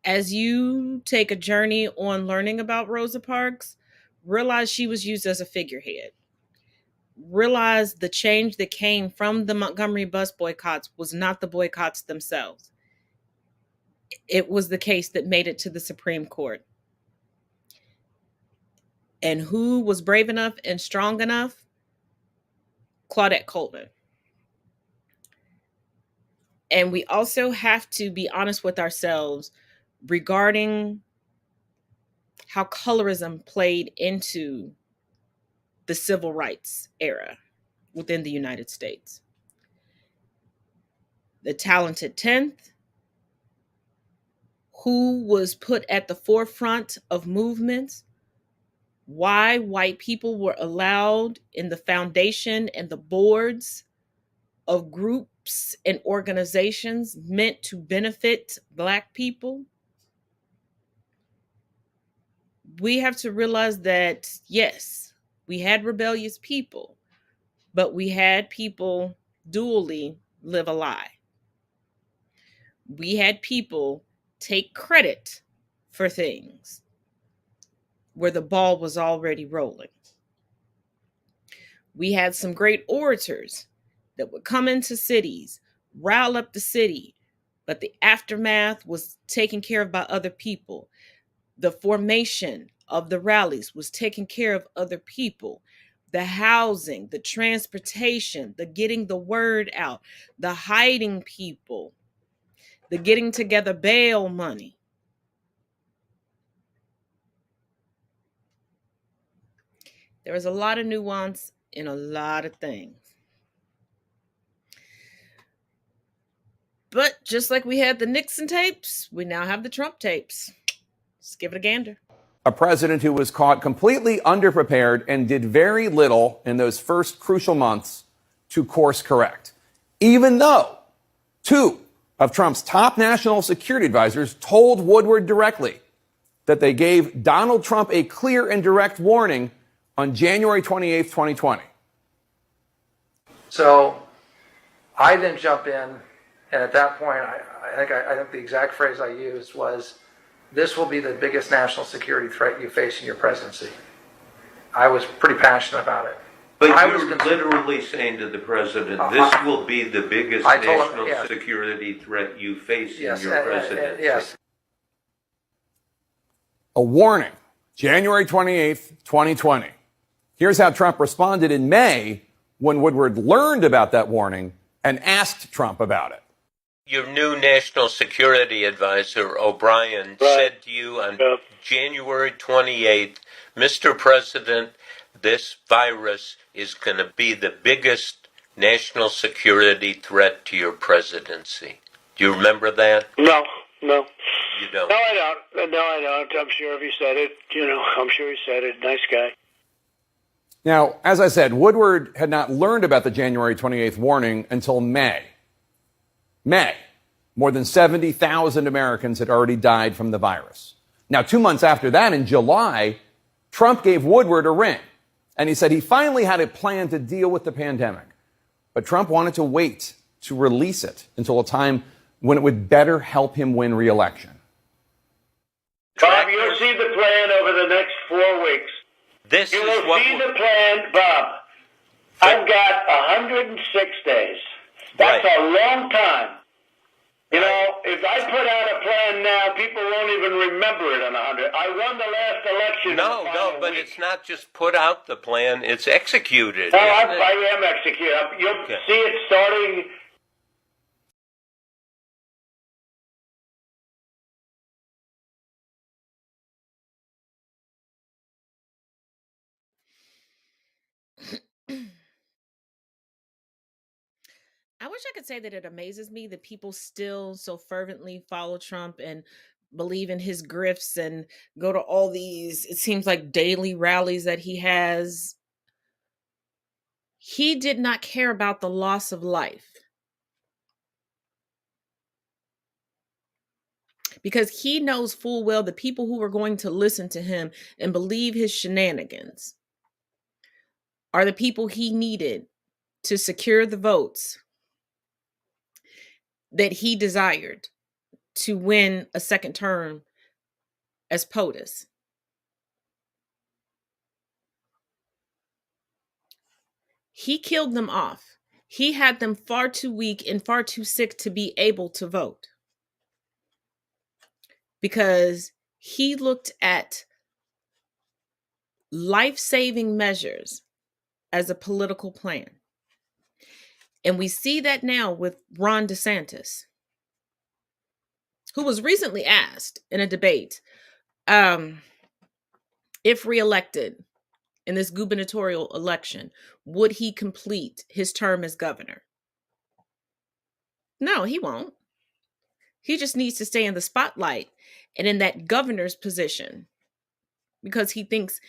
As you take a journey on learning about Rosa Parks, realize she was used as a figurehead. Realize the change that came from the Montgomery bus boycotts was not the boycotts themselves. It was the case that made it to the Supreme Court. And who was brave enough and strong enough? Claudette Colvin. And we also have to be honest with ourselves regarding how colorism played into the civil rights era within the United States. The talented 10th, who was put at the forefront of movements, why white people were allowed in the foundation and the boards of groups and organizations meant to benefit Black people. We have to realize that, yes, we had rebellious people, but we had people dually live a lie. We had people take credit for things where the ball was already rolling. We had some great orators that would come into cities, rile up the city, but the aftermath was taken care of by other people. The formation of the rallies was taken care of other people. The housing, the transportation, the getting the word out, the hiding people, the getting together bail money. There was a lot of nuance in a lot of things. But just like we had the Nixon tapes, we now have the Trump tapes. Let's give it a gander. A president who was caught completely underprepared and did very little in those first crucial months to course correct. Even though 2 of Trump's top national security advisors told Woodward directly that they gave Donald Trump a clear and direct warning on January 28th, 2020. So I then jump in, and at that point, I think the exact phrase I used was, "This will be the biggest national security threat you face in your presidency." I was pretty passionate about it. But you're literally saying to the president, this will be the biggest national security threat you face in your presidency. Yes. A warning, January 28th, 2020. Here's how Trump responded in May when Woodward learned about that warning and asked Trump about it. Your new national security advisor, O'Brien, said to you on January 28th, Mr. President, this virus is going to be the biggest national security threat to your presidency. Do you remember that? No. You don't? No, I don't. I'm sure if he said it, I'm sure he said it. Nice guy. Now, as I said, Woodward had not learned about the January 28th warning until May. More than 70,000 Americans had already died from the virus. Now, 2 months after that, in July, Trump gave Woodward a ring, and he said he finally had a plan to deal with the pandemic. But Trump wanted to wait to release it until a time when it would better help him win re-election. Bob, you'll see the plan over the next 4 weeks. You will see the plan, Bob. I've got 106 days. That's a long time. If I put out a plan now, people won't even remember it in 100. I won the last election. No, but it's not just put out the plan, it's executed. No, I am executing. You'll see it starting. I wish I could say that it amazes me that people still so fervently follow Trump and believe in his grifts and go to all these, it seems like, daily rallies that he has. He did not care about the loss of life because he knows full well the people who are going to listen to him and believe his shenanigans are the people he needed to secure the votes that he desired to win a second term as POTUS. He killed them off. He had them far too weak and far too sick to be able to vote because he looked at life-saving measures as a political plan. And we see that now with Ron DeSantis, who was recently asked in a debate if reelected in this gubernatorial election, would he complete his term as governor? No, he won't. He just needs to stay in the spotlight and in that governor's position because he thinks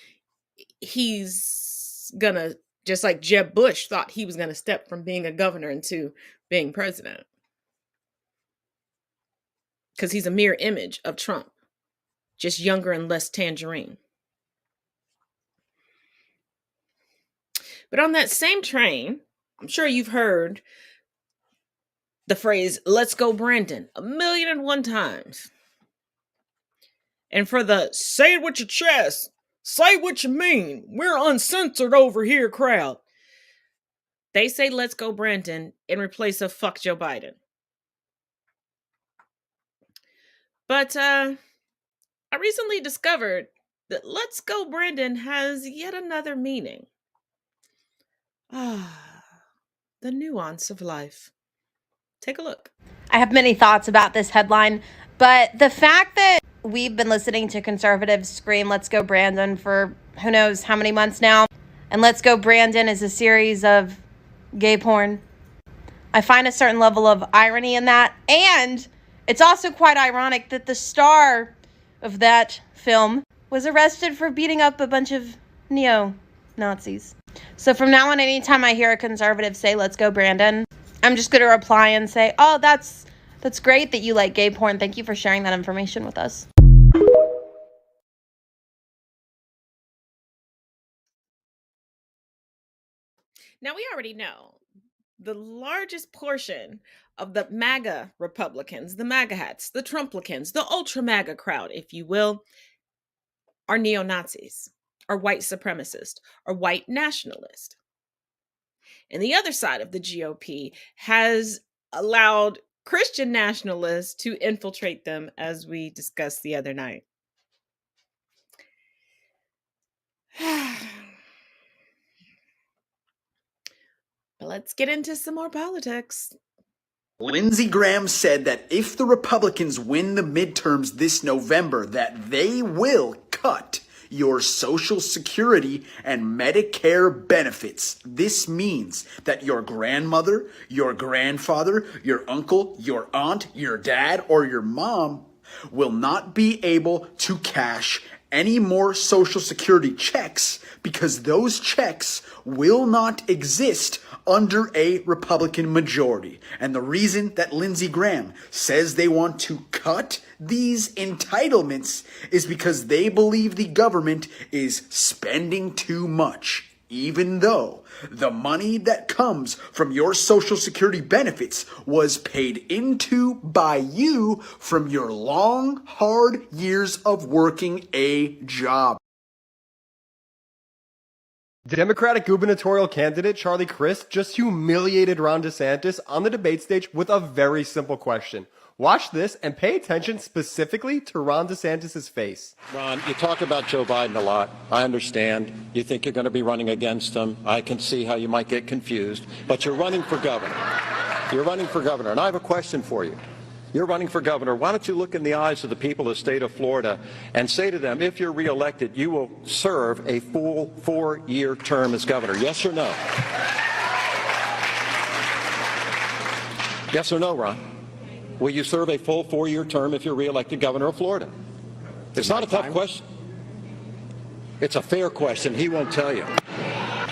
he's gonna, just like Jeb Bush thought he was going to step from being a governor into being president. Because he's a mirror image of Trump, just younger and less tangerine. But on that same train, I'm sure you've heard the phrase, "Let's go Brandon," 1,000,001 times. And for the "say it with your chest, say what you mean, we're uncensored over here" crowd, they say "let's go Brandon" in replace of "fuck Joe Biden." But I recently discovered that "let's go Brandon" has yet another meaning. The nuance of life. Take a look. I have many thoughts about this headline, but the fact that we've been listening to conservatives scream "let's go Brandon" for who knows how many months now, and "let's go Brandon" is a series of gay porn. I find a certain level of irony in that. And it's also quite ironic that the star of that film was arrested for beating up a bunch of neo-Nazis. So from now on, anytime I hear a conservative say, "Let's go, Brandon," I'm just going to reply and say, "Oh, that's great that you like gay porn. Thank you for sharing that information with us." Now, we already know the largest portion of the MAGA Republicans, the MAGA hats, the Trumplicans, the ultra MAGA crowd, if you will, are neo-Nazis, are white supremacists, are white nationalists. And the other side of the GOP has allowed Christian nationalists to infiltrate them, as we discussed the other night. But let's get into some more politics. Lindsey Graham said that if the Republicans win the midterms this November, that they will cut your Social Security and Medicare benefits. This means that your grandmother, your grandfather, your uncle, your aunt, your dad, or your mom will not be able to cash any more Social Security checks because those checks will not exist under a Republican majority. And the reason that Lindsey Graham says they want to cut these entitlements is because they believe the government is spending too much, even though the money that comes from your Social Security benefits was paid into by you from your long, hard years of working a job. Democratic gubernatorial candidate Charlie Crist just humiliated Ron DeSantis on the debate stage with a very simple question. Watch this and pay attention specifically to Ron DeSantis' face. Ron, you talk about Joe Biden a lot. I understand. You think you're going to be running against him. I can see how you might get confused. But you're running for governor. You're running for governor. And I have a question for you. You're running for governor. Why don't you look in the eyes of the people of the state of Florida and say to them, if you're reelected, you will serve a full 4-year term as governor? Yes or no? Yes or no, Ron? Will you serve a full 4-year term if you're reelected governor of Florida? It's not a tough question. It's a fair question. He won't tell you.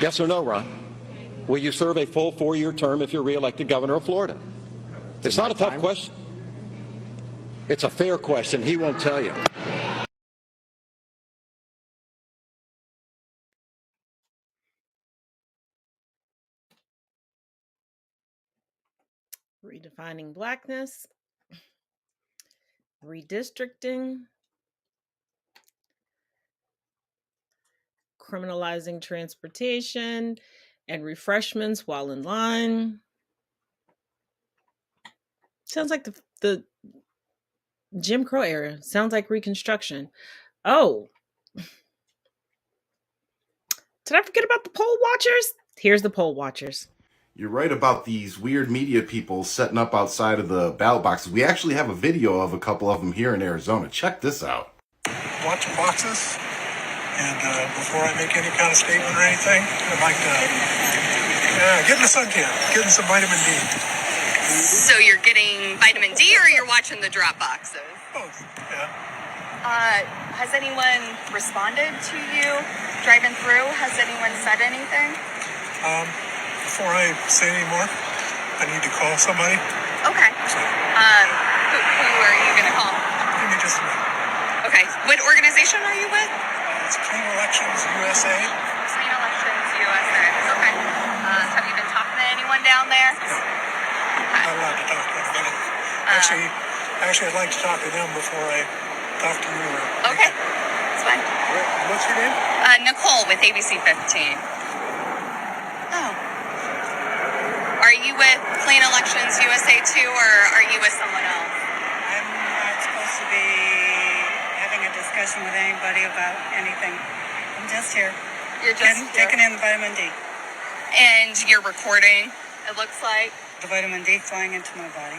Yes or no, Ron? Will you serve a full 4-year term if you're reelected governor of Florida? It's not a tough question. It's a fair question. He won't tell you. Redefining blackness, redistricting, criminalizing transportation and refreshments while in line. Sounds like the Jim Crow era. Sounds like Reconstruction. Oh, did I forget about the poll watchers? Here's the poll watchers. You're right about these weird media people setting up outside of the ballot boxes. We actually have a video of a couple of them here in Arizona. Check this out. Watch the boxes, and before I make any kind of statement or anything, I'd like to get in the sun can, getting some vitamin D. So you're getting vitamin D, or you're watching the drop boxes? Both, yeah. Has anyone responded to you driving through? Has anyone said anything? Before I say any more, I need to call somebody. Okay. So, who are you going to call? give me just a minute. Okay. What organization are you with? It's Clean Elections USA. Clean Elections USA. Okay. Have you been talking to anyone down there? I'm not allowed to talk to anybody. Actually, I'd like to talk to them before I talk to you. Okay. That's fine. What's your name? Nicole with ABC 15. Oh. Are you with Clean Elections USA too, or are you with someone else? I'm not supposed to be having a discussion with anybody about anything. I'm just here. You're just taking in the vitamin D. And you're recording, it looks like. The vitamin D flying into my body.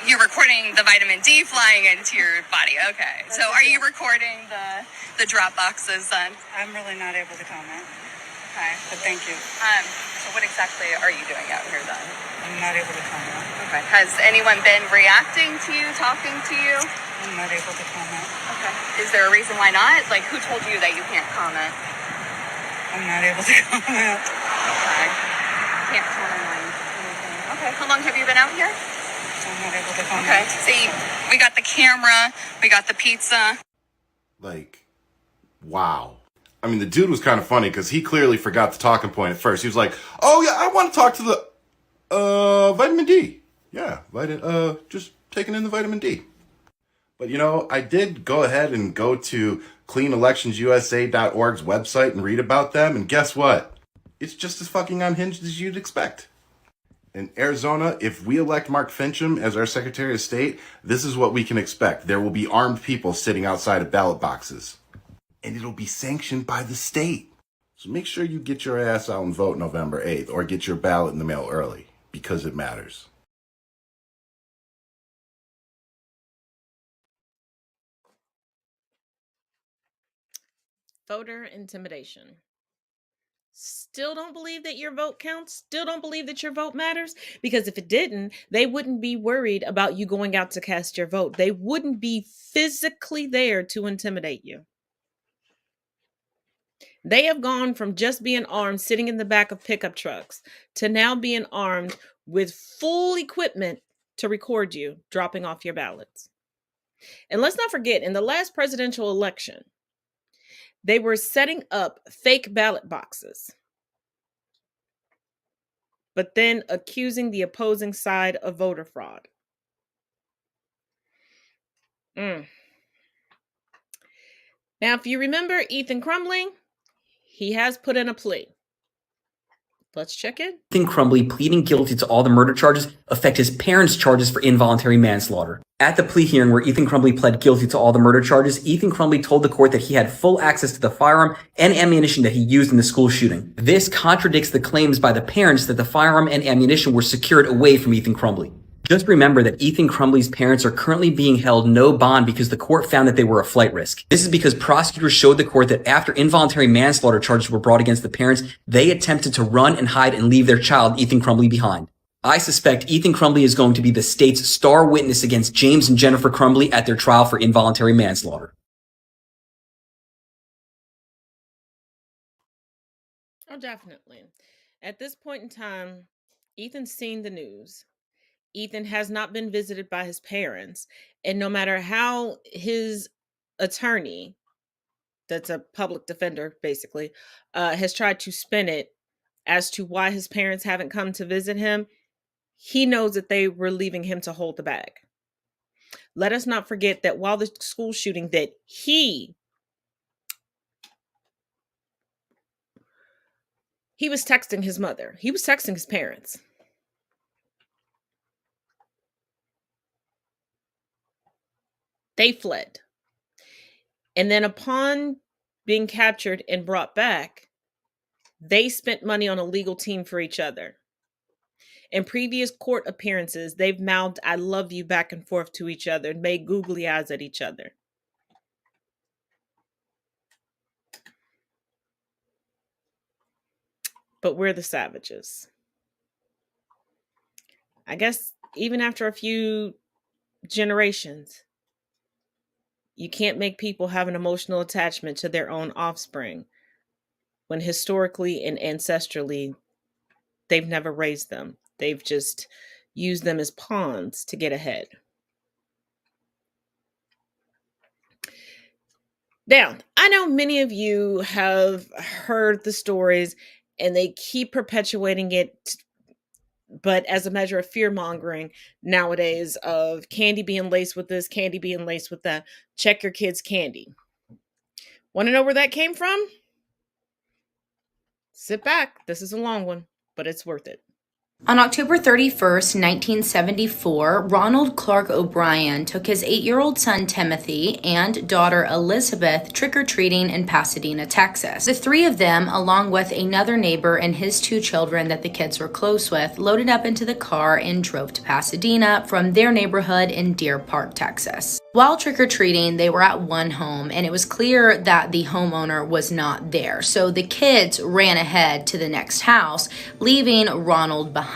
You're recording the vitamin D flying into your body. Okay. So are you recording the drop boxes then? I'm really not able to comment. Okay. But thank you. So what exactly are you doing out here then? I'm not able to comment. Okay. Has anyone been reacting to you, talking to you? I'm not able to comment. Okay. Is there a reason why not? Like, who told you that you can't comment? I'm not able to comment. Okay. Can't comment on anything. Okay. How long have you been out here? I'm not able to comment. Okay. See, we got the camera, we got the pizza. Like, wow. I mean, the dude was kind of funny because he clearly forgot the talking point at first. He was like, oh yeah, I want to talk to the vitamin D. Yeah, just taking in the vitamin D. But you know, I did go ahead and go to cleanelectionsusa.org's website and read about them, and guess what? It's just as fucking unhinged as you'd expect. In Arizona, if we elect Mark Fincham as our Secretary of State, this is what we can expect. There will be armed people sitting outside of ballot boxes. And it'll be sanctioned by the state. So make sure you get your ass out and vote November 8th, or get your ballot in the mail early, because it matters. Voter intimidation. Still don't believe that your vote counts? Still don't believe that your vote matters? Because if it didn't, they wouldn't be worried about you going out to cast your vote. They wouldn't be physically there to intimidate you. They have gone from just being armed, sitting in the back of pickup trucks, to now being armed with full equipment to record you dropping off your ballots. And let's not forget, in the last presidential election, they were setting up fake ballot boxes, but then accusing the opposing side of voter fraud. Now, if you remember Ethan Crumbley, he has put in a plea. Let's check in. Ethan Crumbley pleading guilty to all the murder charges affect his parents' charges for involuntary manslaughter. At the plea hearing where Ethan Crumbley pled guilty to all the murder charges, Ethan Crumbley told the court that he had full access to the firearm and ammunition that he used in the school shooting. This contradicts the claims by the parents that the firearm and ammunition were secured away from Ethan Crumbley. Just remember that Ethan Crumbley's parents are currently being held no bond because the court found that they were a flight risk. This is because prosecutors showed the court that after involuntary manslaughter charges were brought against the parents, they attempted to run and hide and leave their child, Ethan Crumbley, behind. I suspect Ethan Crumbley is going to be the state's star witness against James and Jennifer Crumbley at their trial for involuntary manslaughter. Oh, definitely. At this point in time, Ethan's seen the news. Ethan has not been visited by his parents. And no matter how his attorney, that's a public defender, basically, has tried to spin it as to why his parents haven't come to visit him, he knows that they were leaving him to hold the bag. Let us not forget that while the school shooting that he was texting his mother. He was texting his parents. They fled. And then upon being captured and brought back, they spent money on a legal team for each other. In previous court appearances, they've mouthed "I love you" back and forth to each other and made googly eyes at each other. But we're the savages. I guess even after a few generations, you can't make people have an emotional attachment to their own offspring when historically and ancestrally they've never raised them. They've just used them as pawns to get ahead. Now, I know many of you have heard the stories and they keep perpetuating it, but as a measure of fear-mongering nowadays of candy being laced with this, candy being laced with that. Check your kids' candy. Want to know where that came from? Sit back. This is a long one, but it's worth it. On October 31st, 1974, Ronald Clark O'Brien took his 8-year-old son Timothy and daughter Elizabeth trick-or-treating in Pasadena, Texas. The three of them, along with another neighbor and his 2 children that the kids were close with, loaded up into the car and drove to Pasadena from their neighborhood in Deer Park, Texas. While trick-or-treating, they were at one home, and it was clear that the homeowner was not there. So the kids ran ahead to the next house, leaving Ronald behind.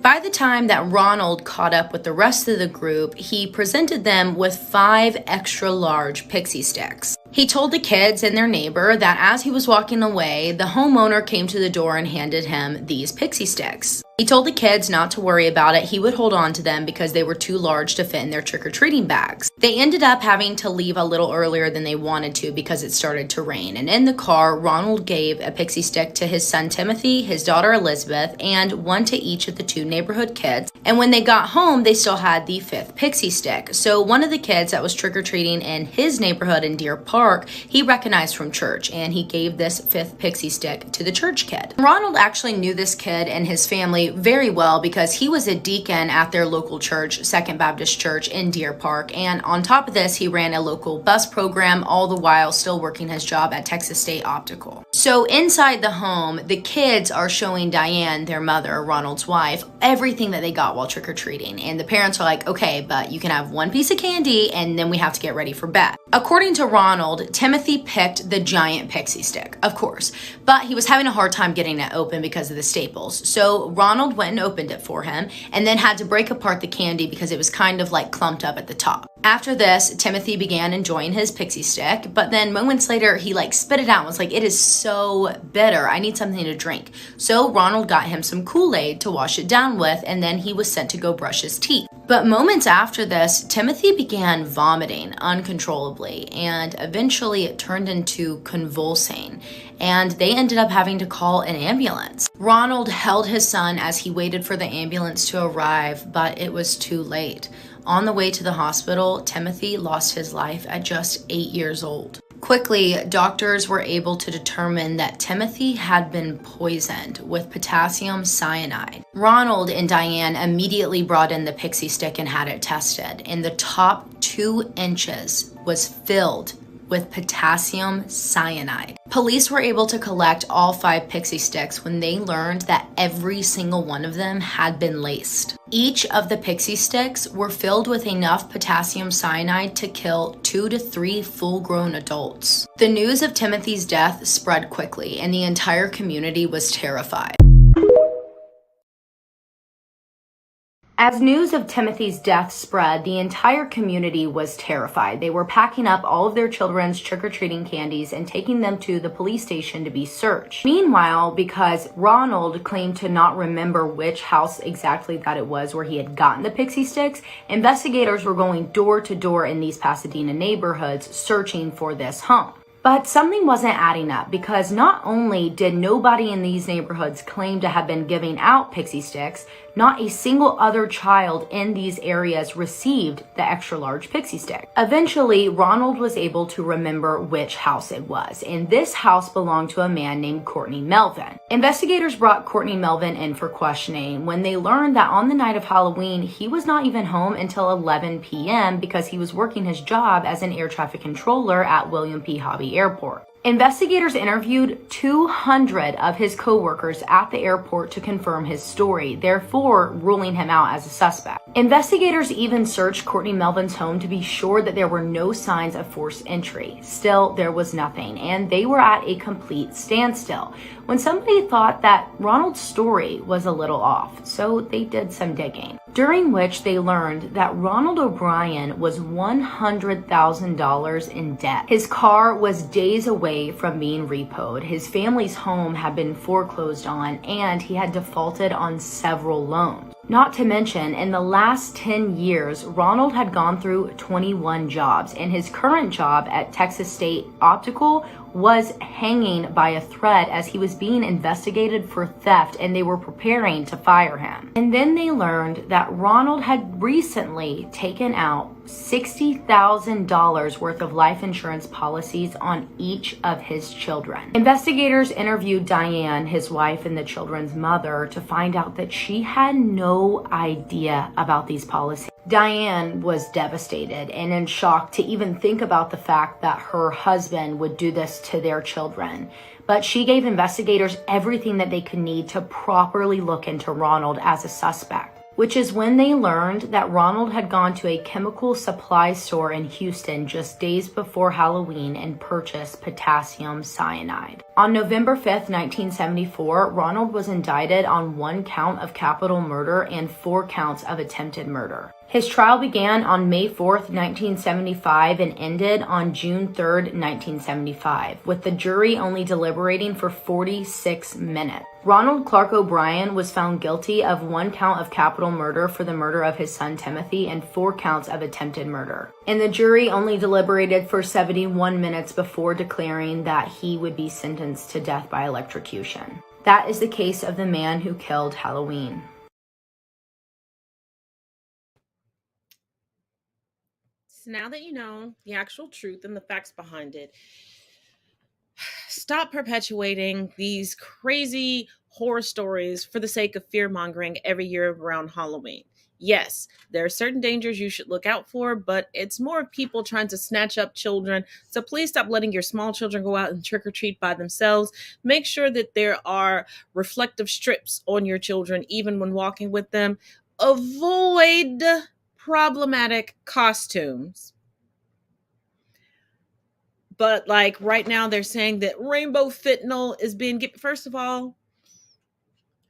By the time that Ronald caught up with the rest of the group, he presented them with 5 extra large pixie sticks. He told the kids and their neighbor that as he was walking away, the homeowner came to the door and handed him these pixie sticks. He told the kids not to worry about it, he would hold on to them because they were too large to fit in their trick-or-treating bags. They ended up having to leave a little earlier than they wanted to because it started to rain, and in the car, Ronald gave a pixie stick to his son Timothy, his daughter Elizabeth, and one to each of the 2 neighborhood kids. And when they got home, they still had the 5th pixie stick. So one of the kids that was trick-or-treating in his neighborhood in Deer Park, he recognized from church, and he gave this 5th pixie stick to the church kid. Ronald actually knew this kid and his family very well because he was a deacon at their local church, Second Baptist Church in Deer Park, and on top of this, he ran a local bus program, all the while still working his job at Texas State Optical. So inside the home, the kids are showing Diane, their mother, Ronald's wife, everything that they got while trick-or-treating, and the parents are like, okay, but you can have 1 piece of candy and then we have to get ready for bed. According to Ronald, Timothy picked the giant pixie stick, of course, but he was having a hard time getting it open because of the staples. So Ronald went and opened it for him and then had to break apart the candy because it was kind of like clumped up at the top. After this, Timothy began enjoying his pixie stick, but then moments later, he spit it out and was like, it is so bitter. I need something to drink. So Ronald got him some Kool-Aid to wash it down with, and then he was sent to go brush his teeth. But moments after this, Timothy began vomiting uncontrollably, and eventually it turned into convulsing, and they ended up having to call an ambulance. Ronald held his son as he waited for the ambulance to arrive, but it was too late. On the way to the hospital, Timothy lost his life at just 8 years old. Quickly, doctors were able to determine that Timothy had been poisoned with potassium cyanide. Ronald and Diane immediately brought in the pixie stick and had it tested, and the top 2 inches was filled with potassium cyanide. Police were able to collect all 5 pixie sticks when they learned that every single one of them had been laced. Each of the pixie sticks were filled with enough potassium cyanide to kill 2 to 3 full-grown adults. The news of Timothy's death spread quickly, and the entire community was terrified. As news of Timothy's death spread, the entire community was terrified. They were packing up all of their children's trick-or-treating candies and taking them to the police station to be searched. Meanwhile, because Ronald claimed to not remember which house exactly that it was where he had gotten the pixie sticks, investigators were going door to door in these Pasadena neighborhoods searching for this home. But something wasn't adding up because not only did nobody in these neighborhoods claim to have been giving out pixie sticks, not a single other child in these areas received the extra large pixie stick. Eventually, Ronald was able to remember which house it was, and this house belonged to a man named Courtney Melvin. Investigators brought Courtney Melvin in for questioning when they learned that on the night of Halloween, he was not even home until 11 p.m. because he was working his job as an air traffic controller at William P. Hobby Airport. Investigators interviewed 200 of his co-workers at the airport to confirm his story, therefore ruling him out as a suspect. Investigators even searched Courtney Melvin's home to be sure that there were no signs of forced entry. Still, there was nothing, and they were at a complete standstill when somebody thought that Ronald's story was a little off, so they did some digging, during which they learned that Ronald O'Brien was $100,000 in debt. His car was days away from being repoed. His family's home had been foreclosed on, and he had defaulted on several loans. Not to mention, in the last 10 years, Ronald had gone through 21 jobs, and his current job at Texas State Optical was hanging by a thread as he was being investigated for theft, and they were preparing to fire him. And then they learned that Ronald had recently taken out $60,000 worth of life insurance policies on each of his children. Investigators interviewed Diane, his wife and the children's mother, to find out that she had no idea about these policies. Diane was devastated and in shock to even think about the fact that her husband would do this to their children. But she gave investigators everything that they could need to properly look into Ronald as a suspect. which is when they learned that Ronald had gone to a chemical supply store in Houston just days before Halloween and purchased potassium cyanide. On November 5th, 1974, Ronald was indicted on 1 count of capital murder and 4 counts of attempted murder. His trial began on May 4th, 1975 and ended on June 3rd, 1975, with the jury only deliberating for 46 minutes. Ronald Clark O'Brien was found guilty of 1 count of capital murder for the murder of his son Timothy and 4 counts of attempted murder. And the jury only deliberated for 71 minutes before declaring that he would be sentenced to death by electrocution. That is the case of the man who killed Halloween. So now that you know the actual truth and the facts behind it, stop perpetuating these crazy horror stories for the sake of fear-mongering every year around Halloween. Yes, there are certain dangers you should look out for, but it's more people trying to snatch up children. So please stop letting your small children go out and trick-or-treat by themselves. Make sure that there are reflective strips on your children, even when walking with them. Avoid problematic costumes. But like right now they're saying that rainbow fentanyl is being given. First of all,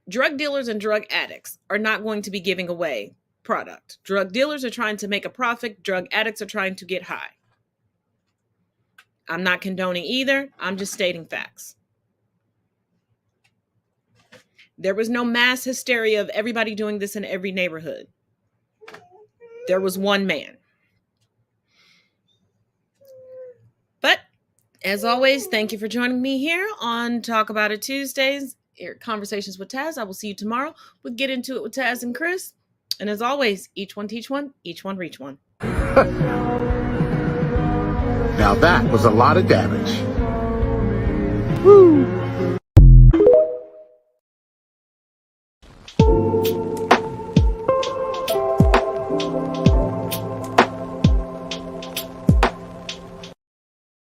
drug dealers and drug addicts are not going to be giving away product. Drug dealers are trying to make a profit. Drug addicts are trying to get high. I'm not condoning either. I'm just stating facts. There was no mass hysteria of everybody doing this in every neighborhood. There was one man. But as always, thank you for joining me here on Talk About It Tuesdays, here at Conversations with Taz. I will see you tomorrow. We'll get into it with Taz and Chris. And as always, each one teach one, each one reach one. Now that was a lot of damage. Woo!